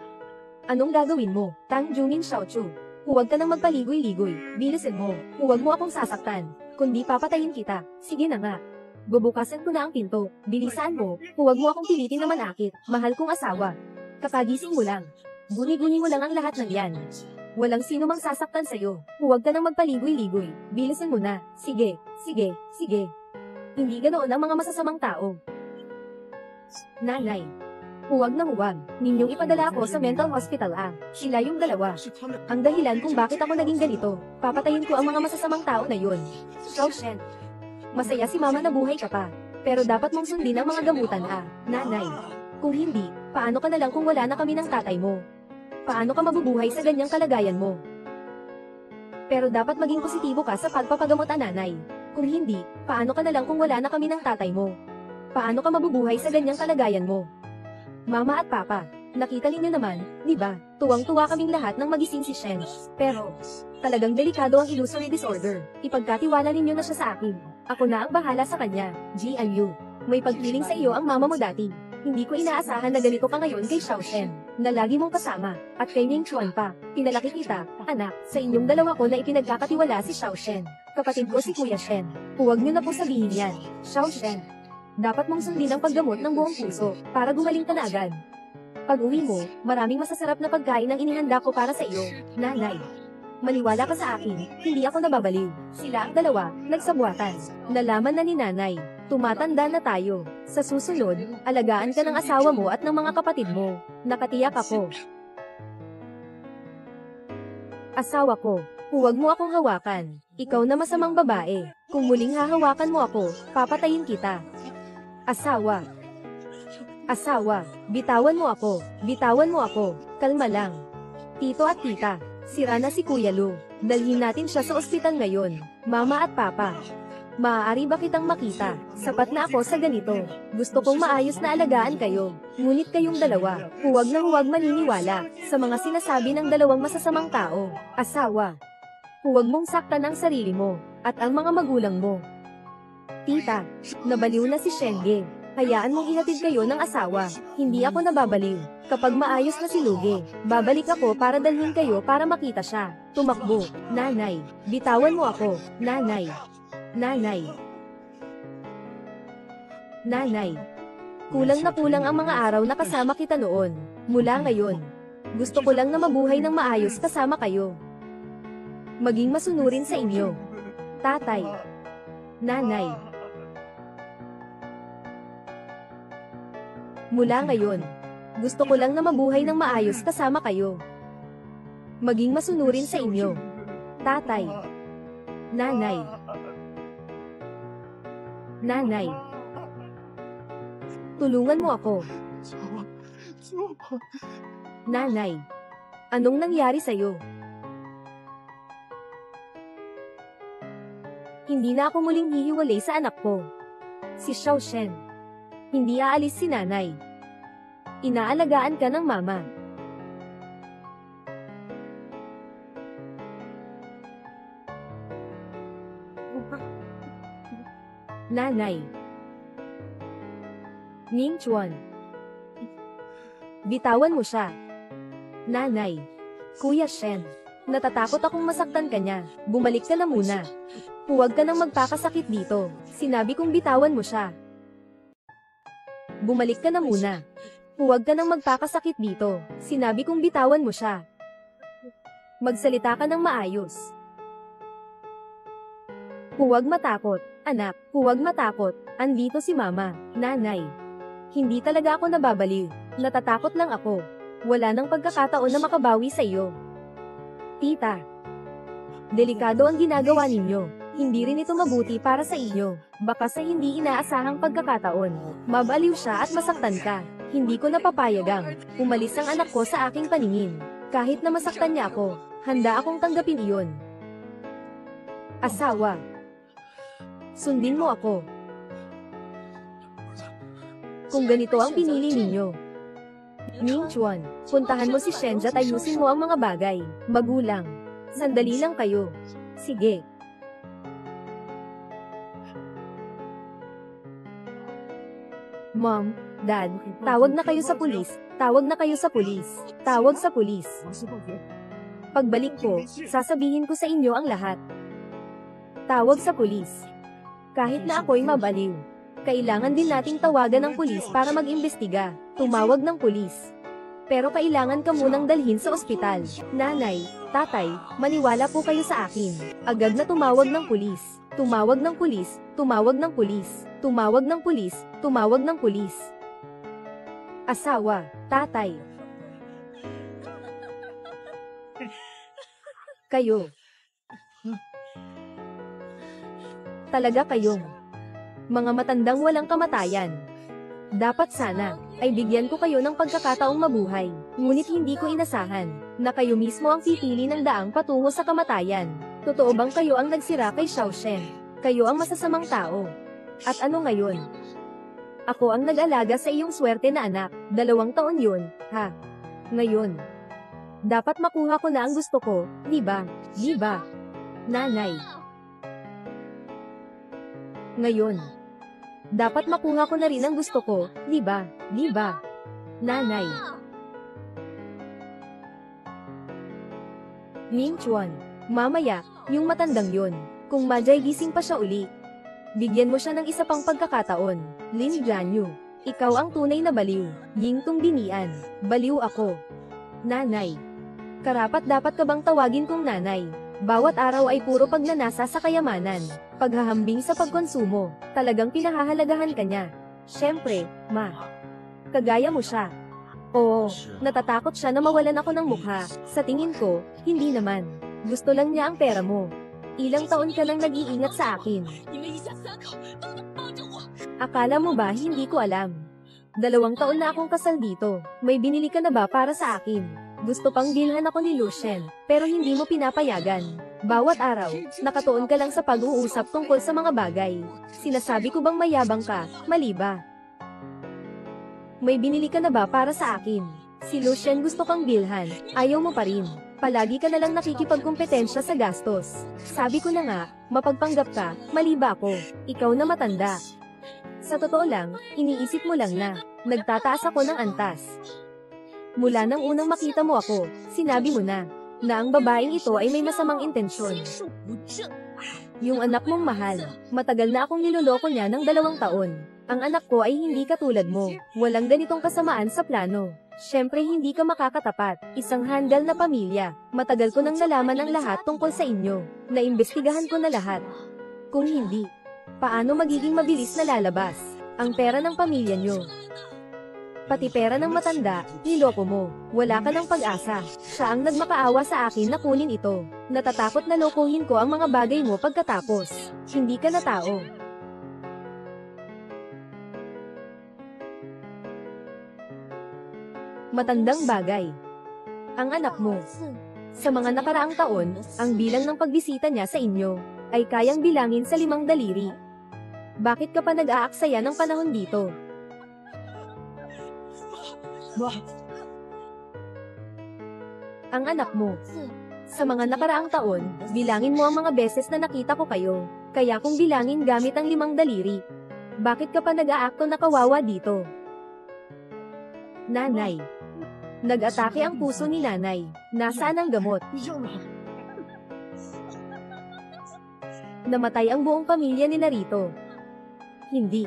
Anong gagawin mo, Tang Junin Xiaochu? Huwag ka nang magpaligoy-ligoy, bilisin mo. Huwag mo akong sasaktan, kundi papatayin kita. Sige na nga. Bubukasan ko na ang pinto, bilisan mo. Huwag mo akong pilitin na manakit, mahal kong asawa. Kakagising mo lang. Guni-guni mo lang ang lahat ng yan. Walang sino mang sasaktan sa'yo. Huwag ka nang magpaligoy-ligoy. Bilisin mo na. Sige, sige, sige. Hindi ganoon ang mga masasamang tao. Nanay, huwag na huwag. Ninyong ipadala ako sa mental hospital Sila yung dalawa. Ang dahilan kung bakit ako naging ganito. Papatayin ko ang mga masasamang tao na yun. Xiaoshen, masaya si Mama na buhay ka pa. Pero dapat mong sundin ang mga gamutan Nanay. Kung hindi, paano ka na lang kung wala na kami ng tatay mo? Paano ka mabubuhay sa ganyang kalagayan mo? Pero dapat maging positibo ka sa pagpapagamot nanay. Kung hindi, paano ka na lang kung wala na kami ng tatay mo? Paano ka mabubuhay sa ganyang kalagayan mo? Mama at Papa, nakita ninyo naman, di ba? Tuwang-tuwa kaming lahat ng magising si Shen. Pero, talagang delikado ang illusory disorder. Ipagkatiwala ninyo na siya sa akin. Ako na ang bahala sa kanya, Jian Yu. May pagpiling sa iyo ang mama mo dati. Hindi ko inaasahan na ganito ka ngayon kay Xiaoshen, na lagi mong kasama, at kay Ming Chuan pa. Pinalaki kita, anak, sa inyong dalawa ko na ipinagkakatiwala si Xiaoshen. Kapatid ko si Kuya Shen. Huwag niyo na po sabihin yan, Xiaoshen. Dapat mong sundin ang paggamot ng buong puso, para gumaling ka na agad. Pag uwi mo, maraming masasarap na pagkain ang inihanda ko para sa iyo, nanay. Maniwala ka sa akin, hindi ako nababaliw. Sila ang dalawa, nagsabuatan. Nalaman na ni nanay. Tumatanda na tayo. Sa susunod, alagaan ka ng asawa mo at ng mga kapatid mo. Nakatiyak ako. Asawa ko, huwag mo akong hawakan. Ikaw na masamang babae. Kung muling hahawakan mo ako, papatayin kita. Asawa. Asawa, bitawan mo ako. Bitawan mo ako. Kalma lang. Tito at tita, sira na si Kuya Lu. Dalhin natin siya sa ospital ngayon. Mama at Papa. Maaari ba kitang makita? Sapat na ako sa ganito. Gusto kong maayos na alagaan kayo. Ngunit kayong dalawa, huwag na huwag maniniwala sa mga sinasabi ng dalawang masasamang tao. Asawa, huwag mong saktan ang sarili mo at ang mga magulang mo. Tita, nabaliw na si Shenge. Hayaan mong ihatid kayo ng asawa. Hindi ako nababaliw. Kapag maayos na si Luge, babalik ako para dalhin kayo para makita siya. Tumakbo, nanay. Bitawan mo ako, nanay. Nanay. Nanay. Kulang na kulang ang mga araw na kasama kita noon. Mula ngayon, gusto ko lang na mabuhay ng maayos kasama kayo. Maging masunurin sa inyo. Tatay. Nanay. Mula ngayon, gusto ko lang na mabuhay ng maayos kasama kayo. Maging masunurin sa inyo. Tatay. Nanay. Nanay. Tulungan mo ako. Nanay. Anong nangyari sa'yo? Hindi na ako muling hihiwalay sa anak ko. Si Xiao Shen. Hindi aalis si nanay. Inaalagaan ka ng mama. Nanay. Ning Chuan. Bitawan mo siya. Nanay. Kuya Shen. Natatakot akong masaktan ka niya. Bumalik ka na muna. Huwag ka nang magpakasakit dito. Sinabi kong bitawan mo siya. Bumalik ka na muna. Huwag ka nang magpakasakit dito. Sinabi kong bitawan mo siya. Magsalita ka ng maayos. Huwag matakot, anak. Huwag matakot. Andito si mama, nanay. Hindi talaga ako nababaliw. Natatakot lang ako. Wala nang pagkakataon na makabawi sa iyo. Tita. Delikado ang ginagawa ninyo. Hindi rin ito mabuti para sa inyo. Baka sa hindi inaasahang pagkakataon, mabaliw siya at masaktan ka. Hindi ko napapayagang umalis ang anak ko sa aking paningin. Kahit na masaktan niya ako, handa akong tanggapin iyon. Asawa. Sundin mo ako. Kung ganito ang pinili ninyo. Ning Chuan, puntahan mo si Shen at ayusin mo ang mga bagay. Magulang. Sandali lang kayo. Sige. Mom, Dad, tawag na kayo sa pulis. Tawag na kayo sa pulis. Tawag sa pulis. Pagbalik ko, sasabihin ko sa inyo ang lahat. Tawag sa pulis. Kahit na ako'y mabaliw, kailangan din nating tawagan ng pulis para mag-imbestiga. Tumawag ng pulis. Pero kailangan ka munang dalhin sa ospital. Nanay, tatay, maniwala po kayo sa akin. Agad na tumawag ng pulis. Tumawag ng pulis. Tumawag ng pulis. Tumawag ng pulis. Tumawag ng pulis. Asawa, tatay. Kayo. Talaga kayong mga matandang walang kamatayan. Dapat sana ay bigyan ko kayo ng pagkakataong mabuhay. Ngunit hindi ko inasahan na kayo mismo ang pipili ng daang patungo sa kamatayan. Totoo bang kayo ang nagsira kay Xiao Shen? Kayo ang masasamang tao. At ano ngayon? Ako ang nag-alaga sa iyong swerte na anak. 2 taon yun, ha? Ngayon. Dapat makuha ko na ang gusto ko, di ba? Di ba? Nanay. Ngayon. Dapat makuha ko na rin ang gusto ko, di ba? Di ba? Nanay. Ning Chuan. Mamaya, yung matandang yun. Kung madyay gising pa siya uli. Bigyan mo siya ng isa pang pagkakataon. Lin Jianyu. Ikaw ang tunay na baliw. Yingtung Dinian. Baliw ako. Nanay. Karapat dapat ka bang tawagin kong nanay? Bawat araw ay puro pagnanasa sa kayamanan. Paghahambing sa pagkonsumo. Talagang pinahahalagahan ka niya. Siyempre, ma. Kagaya mo siya. Oo, natatakot siya na mawalan ako ng mukha. Sa tingin ko, hindi naman. Gusto lang niya ang pera mo. Ilang taon ka nang nag-iingat sa akin. Akala mo ba hindi ko alam? 2 taon na akong kasal dito. May binili ka na ba para sa akin? Gusto pang bilhan ako ni Lucien, pero hindi mo pinapayagan. Bawat araw, nakatuon ka lang sa pag-uusap tungkol sa mga bagay. Sinasabi ko bang mayabang ka, mali ba? May binili ka na ba para sa akin? Si Lucien gusto kang bilhan, ayaw mo pa rin. Palagi ka na lang nakikipagkompetensya sa gastos. Sabi ko na nga, mapagpanggap ka, mali ba ako? Ikaw na matanda. Sa totoo lang, iniisip mo lang na, nagtataas ako ng antas. Mula nang unang makita mo ako, sinabi mo na ang babaeng ito ay may masamang intensyon. Yung anak mong mahal, matagal na akong niloloko niya ng 2 taon. Ang anak ko ay hindi katulad mo, walang ganitong kasamaan sa plano. Siyempre hindi ka makakatapat, isang handal na pamilya. Matagal ko nang nalaman ang lahat tungkol sa inyo. Naimbestigahan ko na lahat. Kung hindi, paano magiging mabilis na lalabas ang pera ng pamilya nyo? Pati pera ng matanda, niloko mo. Wala ka ng pag-asa. Siya ang nagmakaawa sa akin na kunin ito. Natatakot na lokohin ko ang mga bagay mo pagkatapos. Hindi ka na tao. Matandang bagay. Ang anak mo. Sa mga nakaraang taon, ang bilang ng pagbisita niya sa inyo ay kayang bilangin sa 5 daliri. Bakit ka pa nag-aaksaya ng panahon dito? Ang anak mo. Sa mga nakaraang taon, bilangin mo ang mga beses na nakita ko kayo. Kaya kung bilangin gamit ang 5 daliri, bakit ka pa nag-aakto na kawawa dito? Nanay. Nag-atake ang puso ni nanay. Nasaan ang gamot? Namatay ang buong pamilya ni Narito. Hindi.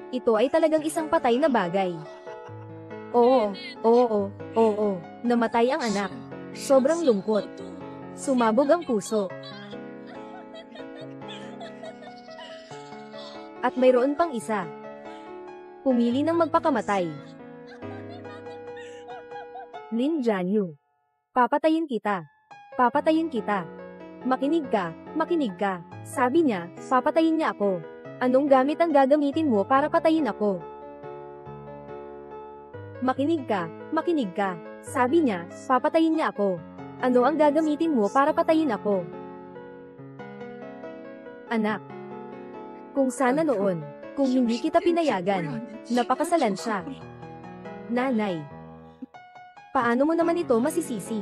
Ito ay talagang isang patay na bagay. Oo. Namatay ang anak. Sobrang lungkot. Sumabog ang puso. At mayroon pang isa. Pumili ng magpakamatay. Lin Jianyu. Papatayin kita. Papatayin kita. Makinig ka. Sabi niya, papatayin niya ako. Anong gamit ang gagamitin mo para patayin ako? Makinig ka. Sabi niya, papatayin niya ako. Ano ang gagamitin mo para patayin ako? Anak. Kung sana noon, kung hindi kita pinayagan, napakasalan siya. Nanay. Paano mo naman ito masisisi?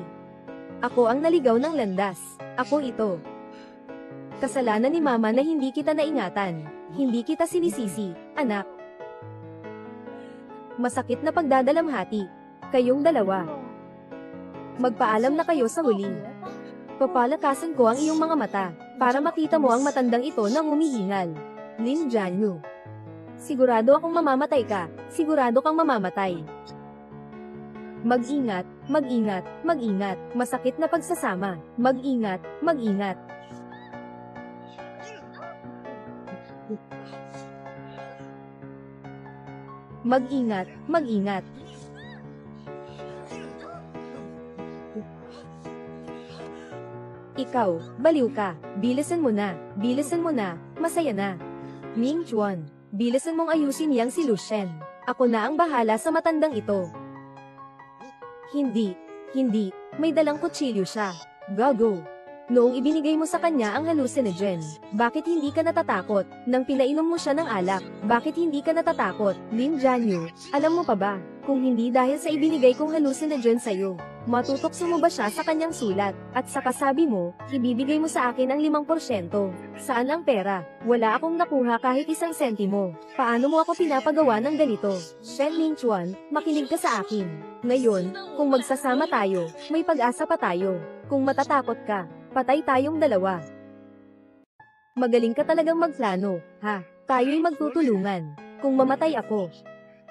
Ako ang naligaw ng landas. Ako ito. Kasalanan ni mama na hindi kita naingatan. Hindi kita sinisisi, anak. Masakit na pagdadalamhati. Kayong dalawa. Magpaalam na kayo sa huli. Papalakasan ko ang iyong mga mata, para makita mo ang matandang ito na humihingal. Lin Jianyu. Sigurado akong mamamatay ka. Sigurado kang mamamatay. Mag-ingat. Masakit na pagsasama. Mag-ingat. Mag-ingat. Ikaw, baliw ka. Bilisan mo na. Masaya na. Ming Chuan, bilisan mong ayusin yang si Lucien. Ako na ang bahala sa matandang ito. Hindi. May dalang kutsilyo siya. Gago. Noong ibinigay mo sa kanya ang hallucinogen, bakit hindi ka natatakot? Nang pinainom mo siya ng alak, bakit hindi ka natatakot? Lin Jianyu, alam mo pa ba, kung hindi dahil sa ibinigay kong hallucinogen sa'yo, matutokso mo ba siya sa kanyang sulat? At saka sabi mo, ibibigay mo sa akin ang 5%. Saan ang pera? Wala akong nakuha kahit 1 sentimo. Paano mo ako pinapagawa ng ganito? Shen Mingchuan, makinig ka sa akin. Ngayon, kung magsasama tayo, may pag-asa pa tayo. Kung matatakot ka, patay tayong dalawa. Magaling ka talagang magplano, ha? Tayo'y magtutulungan. Kung mamatay ako,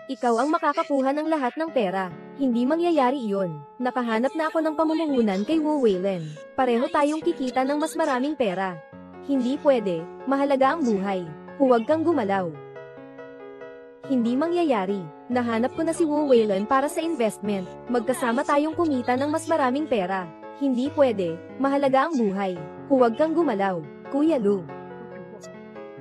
ikaw ang makakakuha ng lahat ng pera. Hindi mangyayari iyon. Nakahanap na ako ng pamumuhunan kay Wu Weilen. Pareho tayong kikita ng mas maraming pera. Hindi pwede, mahalaga ang buhay. Huwag kang gumalaw. Hindi mangyayari. Nahanap ko na si Wu Weilen para sa investment. Magkasama tayong kumita ng mas maraming pera. Hindi pwede, mahalaga ang buhay. Huwag kang gumalaw, Kuya Lu.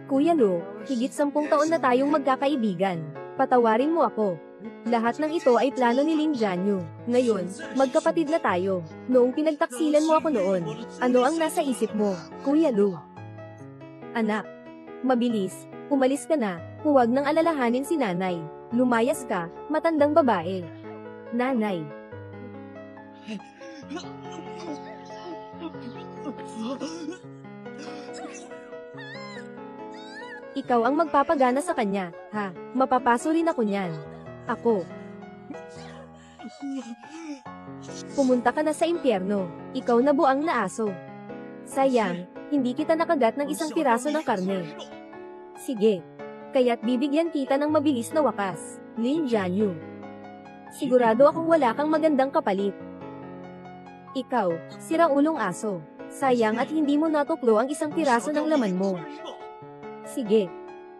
Kuya Lu, higit 10 taon na tayong magkakaibigan. Patawarin mo ako. Lahat ng ito ay plano ni Lin Jianyu. Ngayon, magkapatid na tayo. Noong pinagtaksilan mo ako noon, ano ang nasa isip mo, Kuya Lu? Anak, mabilis, umalis ka na, huwag nang alalahanin si nanay. Lumayas ka, matandang babae. Nanay. Ikaw ang magpapagana sa kanya, ha? Mapapaso rin ako niyan. Ako. Pumunta ka na sa impyerno. Ikaw na buang na aso. Sayang, hindi kita nakagat ng 1 piraso ng karne. Sige. Kaya't bibigyan kita ng mabilis na wakas, Lin Jianyu. Sigurado akong wala kang magandang kapalit. Ikaw, siraulong aso. Sayang at hindi mo natuklo ang 1 piraso ng laman mo. Sige.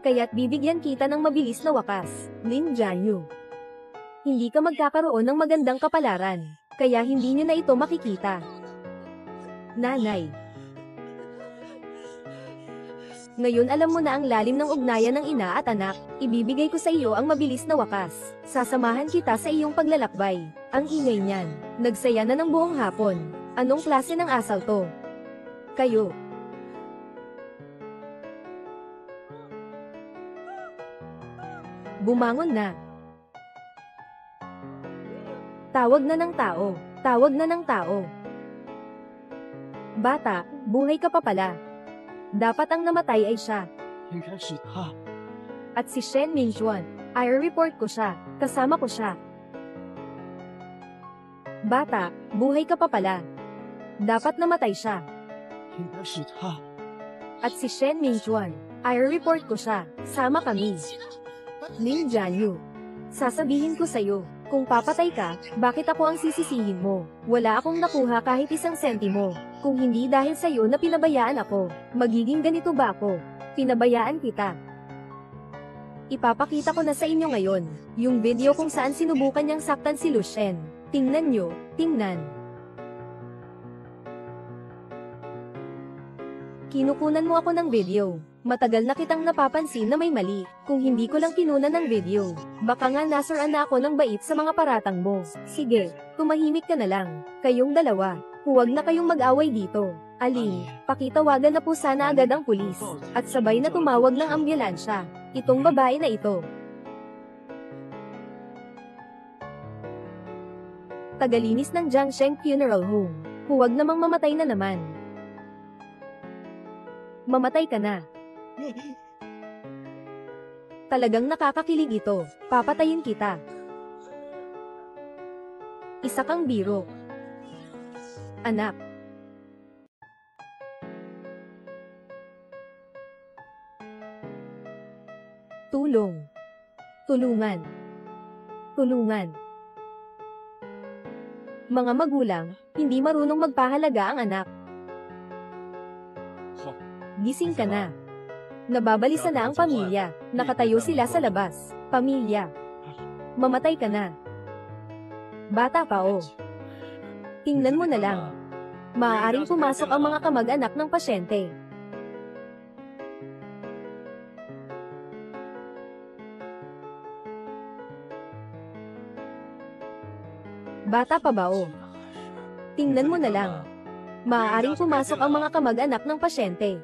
Kaya't bibigyan kita ng mabilis na wakas, Lin Jianyu. Hindi ka magkakaroon ng magandang kapalaran, kaya hindi nyo na ito makikita. Nanay. Ngayon alam mo na ang lalim ng ugnayan ng ina at anak, ibibigay ko sa iyo ang mabilis na wakas. Sasamahan kita sa iyong paglalakbay. Ang ingay niyan, nagsaya na ng buong hapon. Anong klase ng asal to? Kayo. Bumangon na. Tawag na ng tao. Tawag na ng tao. Bata, buhay ka pa pala. Dapat ang namatay ay siya. 应该是他。 At si Shen Mingchuan. I-report ko siya. Kasama ko siya. Bata, buhay ka pa pala. Dapat namatay siya. 应该是他。 At si Shen Mingchuan. I-report ko siya. Sama kami. Lin Jianyu. Sasabihin ko sa'yo, kung papatay ka, bakit ako ang sisisihin mo? Wala akong nakuha kahit isang sentimo. Kung hindi dahil sa'yo na pinabayaan ako, magiging ganito ba ako? Pinabayaan kita. Ipapakita ko na sa inyo ngayon, yung video kung saan sinubukan niyang saktan si Lucien. Tingnan nyo, tingnan. Kinukunan mo ako ng video. Matagal na kitang napapansin na may mali, kung hindi ko lang kinunan ng video. Baka nga nasaraan na ako ng bait sa mga paratang mo. Sige, tumahimik ka na lang. Kayong dalawa, huwag na kayong mag-away dito. Aling, pakitawagan na po sana agad ang pulis, at sabay na tumawag ng ambulansya. Itong babae na ito. Tagalinis ng Jiangsheng Funeral Home. Huwag namang mamatay na naman. Mamatay ka na. Talagang nakakakilig ito. Papatayin kita. Isa kang biro. Anak. Tulong. Tulungan. Tulungan. Mga magulang, hindi marunong magpahalaga ang anak. Gising ka na. Nababalisa na ang pamilya. Nakatayo sila sa labas. Pamilya. Mamatay ka na. Bata pa o. Tingnan mo na lang. Maaaring pumasok ang mga kamag-anak ng pasyente. Bata pa ba o? Tingnan mo na lang. Maaaring pumasok ang mga kamag-anak ng pasyente.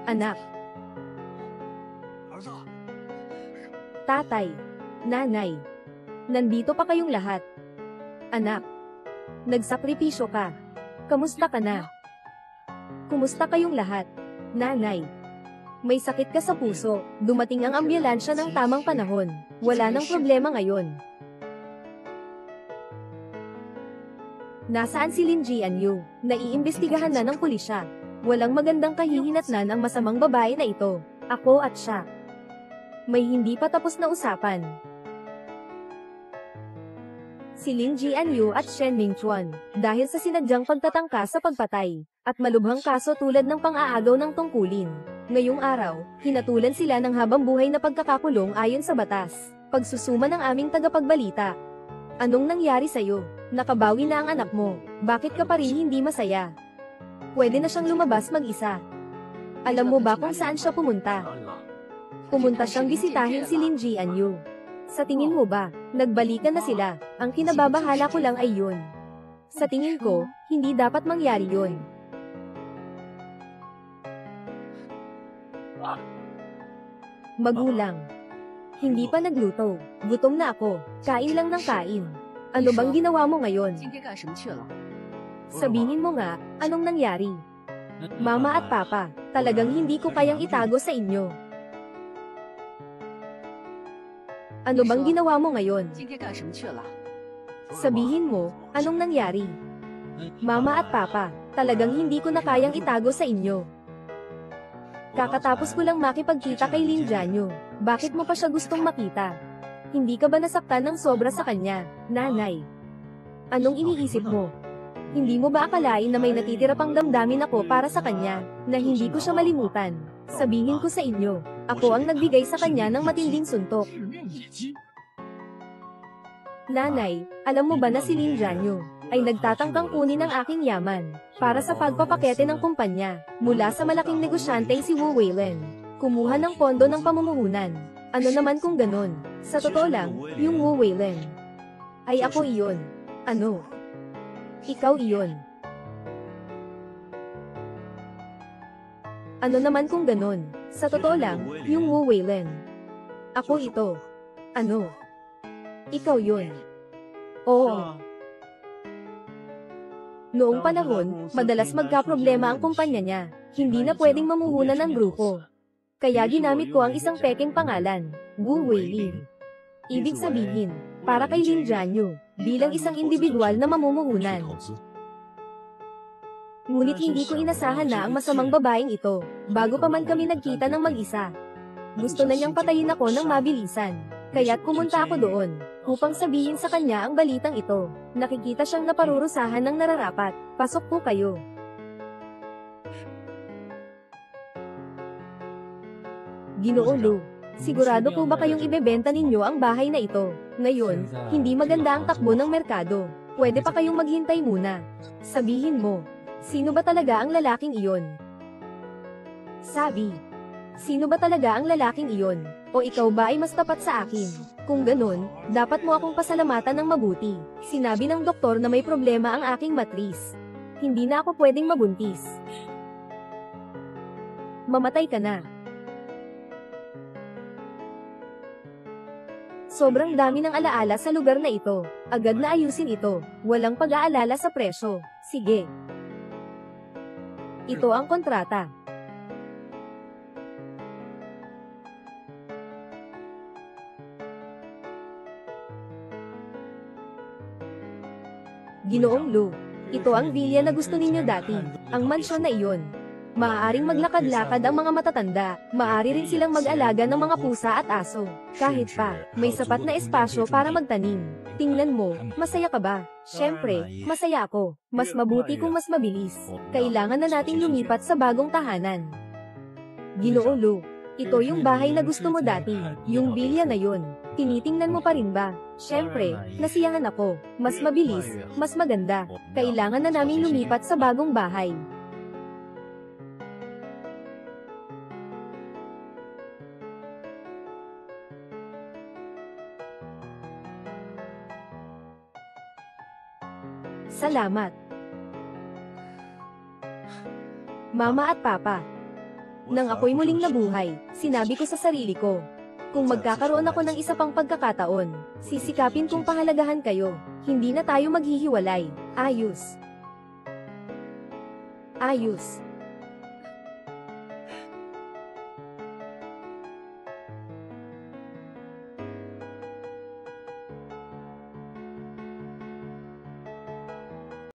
Anak. Tatay. Nanay. Nandito pa kayong lahat. Anak. Nagsakripisyo ka. Kamusta ka na? Kumusta kayong lahat? Nanay. May sakit ka sa puso. Dumating ang ambulansya ng tamang panahon. Wala nang problema ngayon. Nasaan si Lin Jianyu? Naiimbestigahan na ng pulisya. Walang magandang kahihinatnan ang masamang babae na ito. Ako at siya. May hindi pa tapos na usapan. Si Lin Jianyu at Shen Mingchuan, dahil sa sinadyang pagtatangka sa pagpatay, at malubhang kaso tulad ng pang-aagaw ng tungkulin. Ngayong araw, hinatulan sila ng habang buhay na pagkakakulong ayon sa batas. Pagsusuma ng aming tagapagbalita. Anong nangyari sa'yo? Nakabawi na ang anak mo. Bakit ka pa rin hindi masaya? Pwede na siyang lumabas mag-isa. Alam mo ba kung saan siya pumunta? Pumunta siyang bisitahin si Lin Jianyu. Sa tingin mo ba, nagbalikan na sila? Ang kinababahala ko lang ay yun. Sa tingin ko, hindi dapat mangyari yun. Magulang. Hindi pa nagluto. Gutom na ako. Kain lang ng kain. Ano bang ginawa mo ngayon? Sabihin mo nga, anong nangyari? Mama at Papa, talagang hindi ko kayang itago sa inyo. Ano bang ginawa mo ngayon? Sabihin mo, anong nangyari? Mama at Papa, talagang hindi ko na kayang itago sa inyo. Kakatapos ko lang makipagkita kay Lin Jianyu. Bakit mo pa siya gustong makita? Hindi ka ba nasaktan ng sobra sa kanya, nanay? Anong iniisip mo? Hindi mo ba akalain na may natitira pang damdamin ako para sa kanya, na hindi ko siya malimutan? Sabihin ko sa inyo, ako ang nagbigay sa kanya ng matinding suntok. Nanay, alam mo ba na si Lin Jianyu ay nagtatangkang kunin ang aking yaman para sa pagpapakete ng kumpanya mula sa malaking negosyanteng si Wu Weilen. Kumuha ng pondo ng pamumuhunan. Ano naman kung ganon? Sa totoo lang, yung Wu Weilen ay ako iyon. Ano? Ikaw iyon. Ano naman kung ganon? Sa totoo lang, yung Wu Weilen. Ako ito. Ano? Ikaw yun. Oo. Noong panahon, madalas magkaproblema ang kumpanya niya. Hindi na pwedeng mamuhunan ng grupo. Kaya ginamit ko ang isang pekeng pangalan, Wu Weilin. Ibig sabihin, para kay Lin Jianyu, bilang isang individual na mamumuhunan. Ngunit hindi ko inasahan na ang masamang babaeng ito, bago pa man kami nagkita ng mag-isa. Gusto na niyang patayin ako ng mabilisan. Kaya't pumunta ako doon, upang sabihin sa kanya ang balitang ito. Nakikita siyang naparurusahan ng nararapat. Pasok po kayo. Ginoo Lu, sigurado po ba kayong ibebenta ninyo ang bahay na ito? Ngayon, hindi maganda ang takbo ng merkado. Pwede pa kayong maghintay muna. Sabihin mo, sino ba talaga ang lalaking iyon? Sabi, sino ba talaga ang lalaking iyon? O ikaw ba ay mas tapat sa akin? Kung ganun, dapat mo akong pasalamatan ng mabuti. Sinabi ng doktor na may problema ang aking matris. Hindi na ako pwedeng mabuntis. Mamatay ka na. Sobrang dami ng alaala sa lugar na ito. Agad na ayusin ito. Walang pag-aalala sa presyo. Sige. Ito ang kontrata. Ginoong Lu, ito ang villa na gusto ninyo dati, ang mansyon na iyon. Maaaring maglakad-lakad ang mga matatanda, maaari rin silang mag-alaga ng mga pusa at aso. Kahit pa, may sapat na espasyo para magtanim. Tingnan mo, masaya ka ba? Siyempre, masaya ako. Mas mabuti kung mas mabilis. Kailangan na nating lumipat sa bagong tahanan. Ginoo Lu, ito yung bahay na gusto mo dati, yung villa na yun. Tinitingnan mo pa rin ba? Siyempre, nasiyahan ako. Mas mabilis, mas maganda. Kailangan na naming lumipat sa bagong bahay. Salamat. Mama at Papa. Nang ako'y muling nabuhay, sinabi ko sa sarili ko, kung magkakaroon ako ng isa pang pagkakataon, sisikapin kong pahalagahan kayo. Hindi na tayo maghihiwalay. Ayos. Ayos.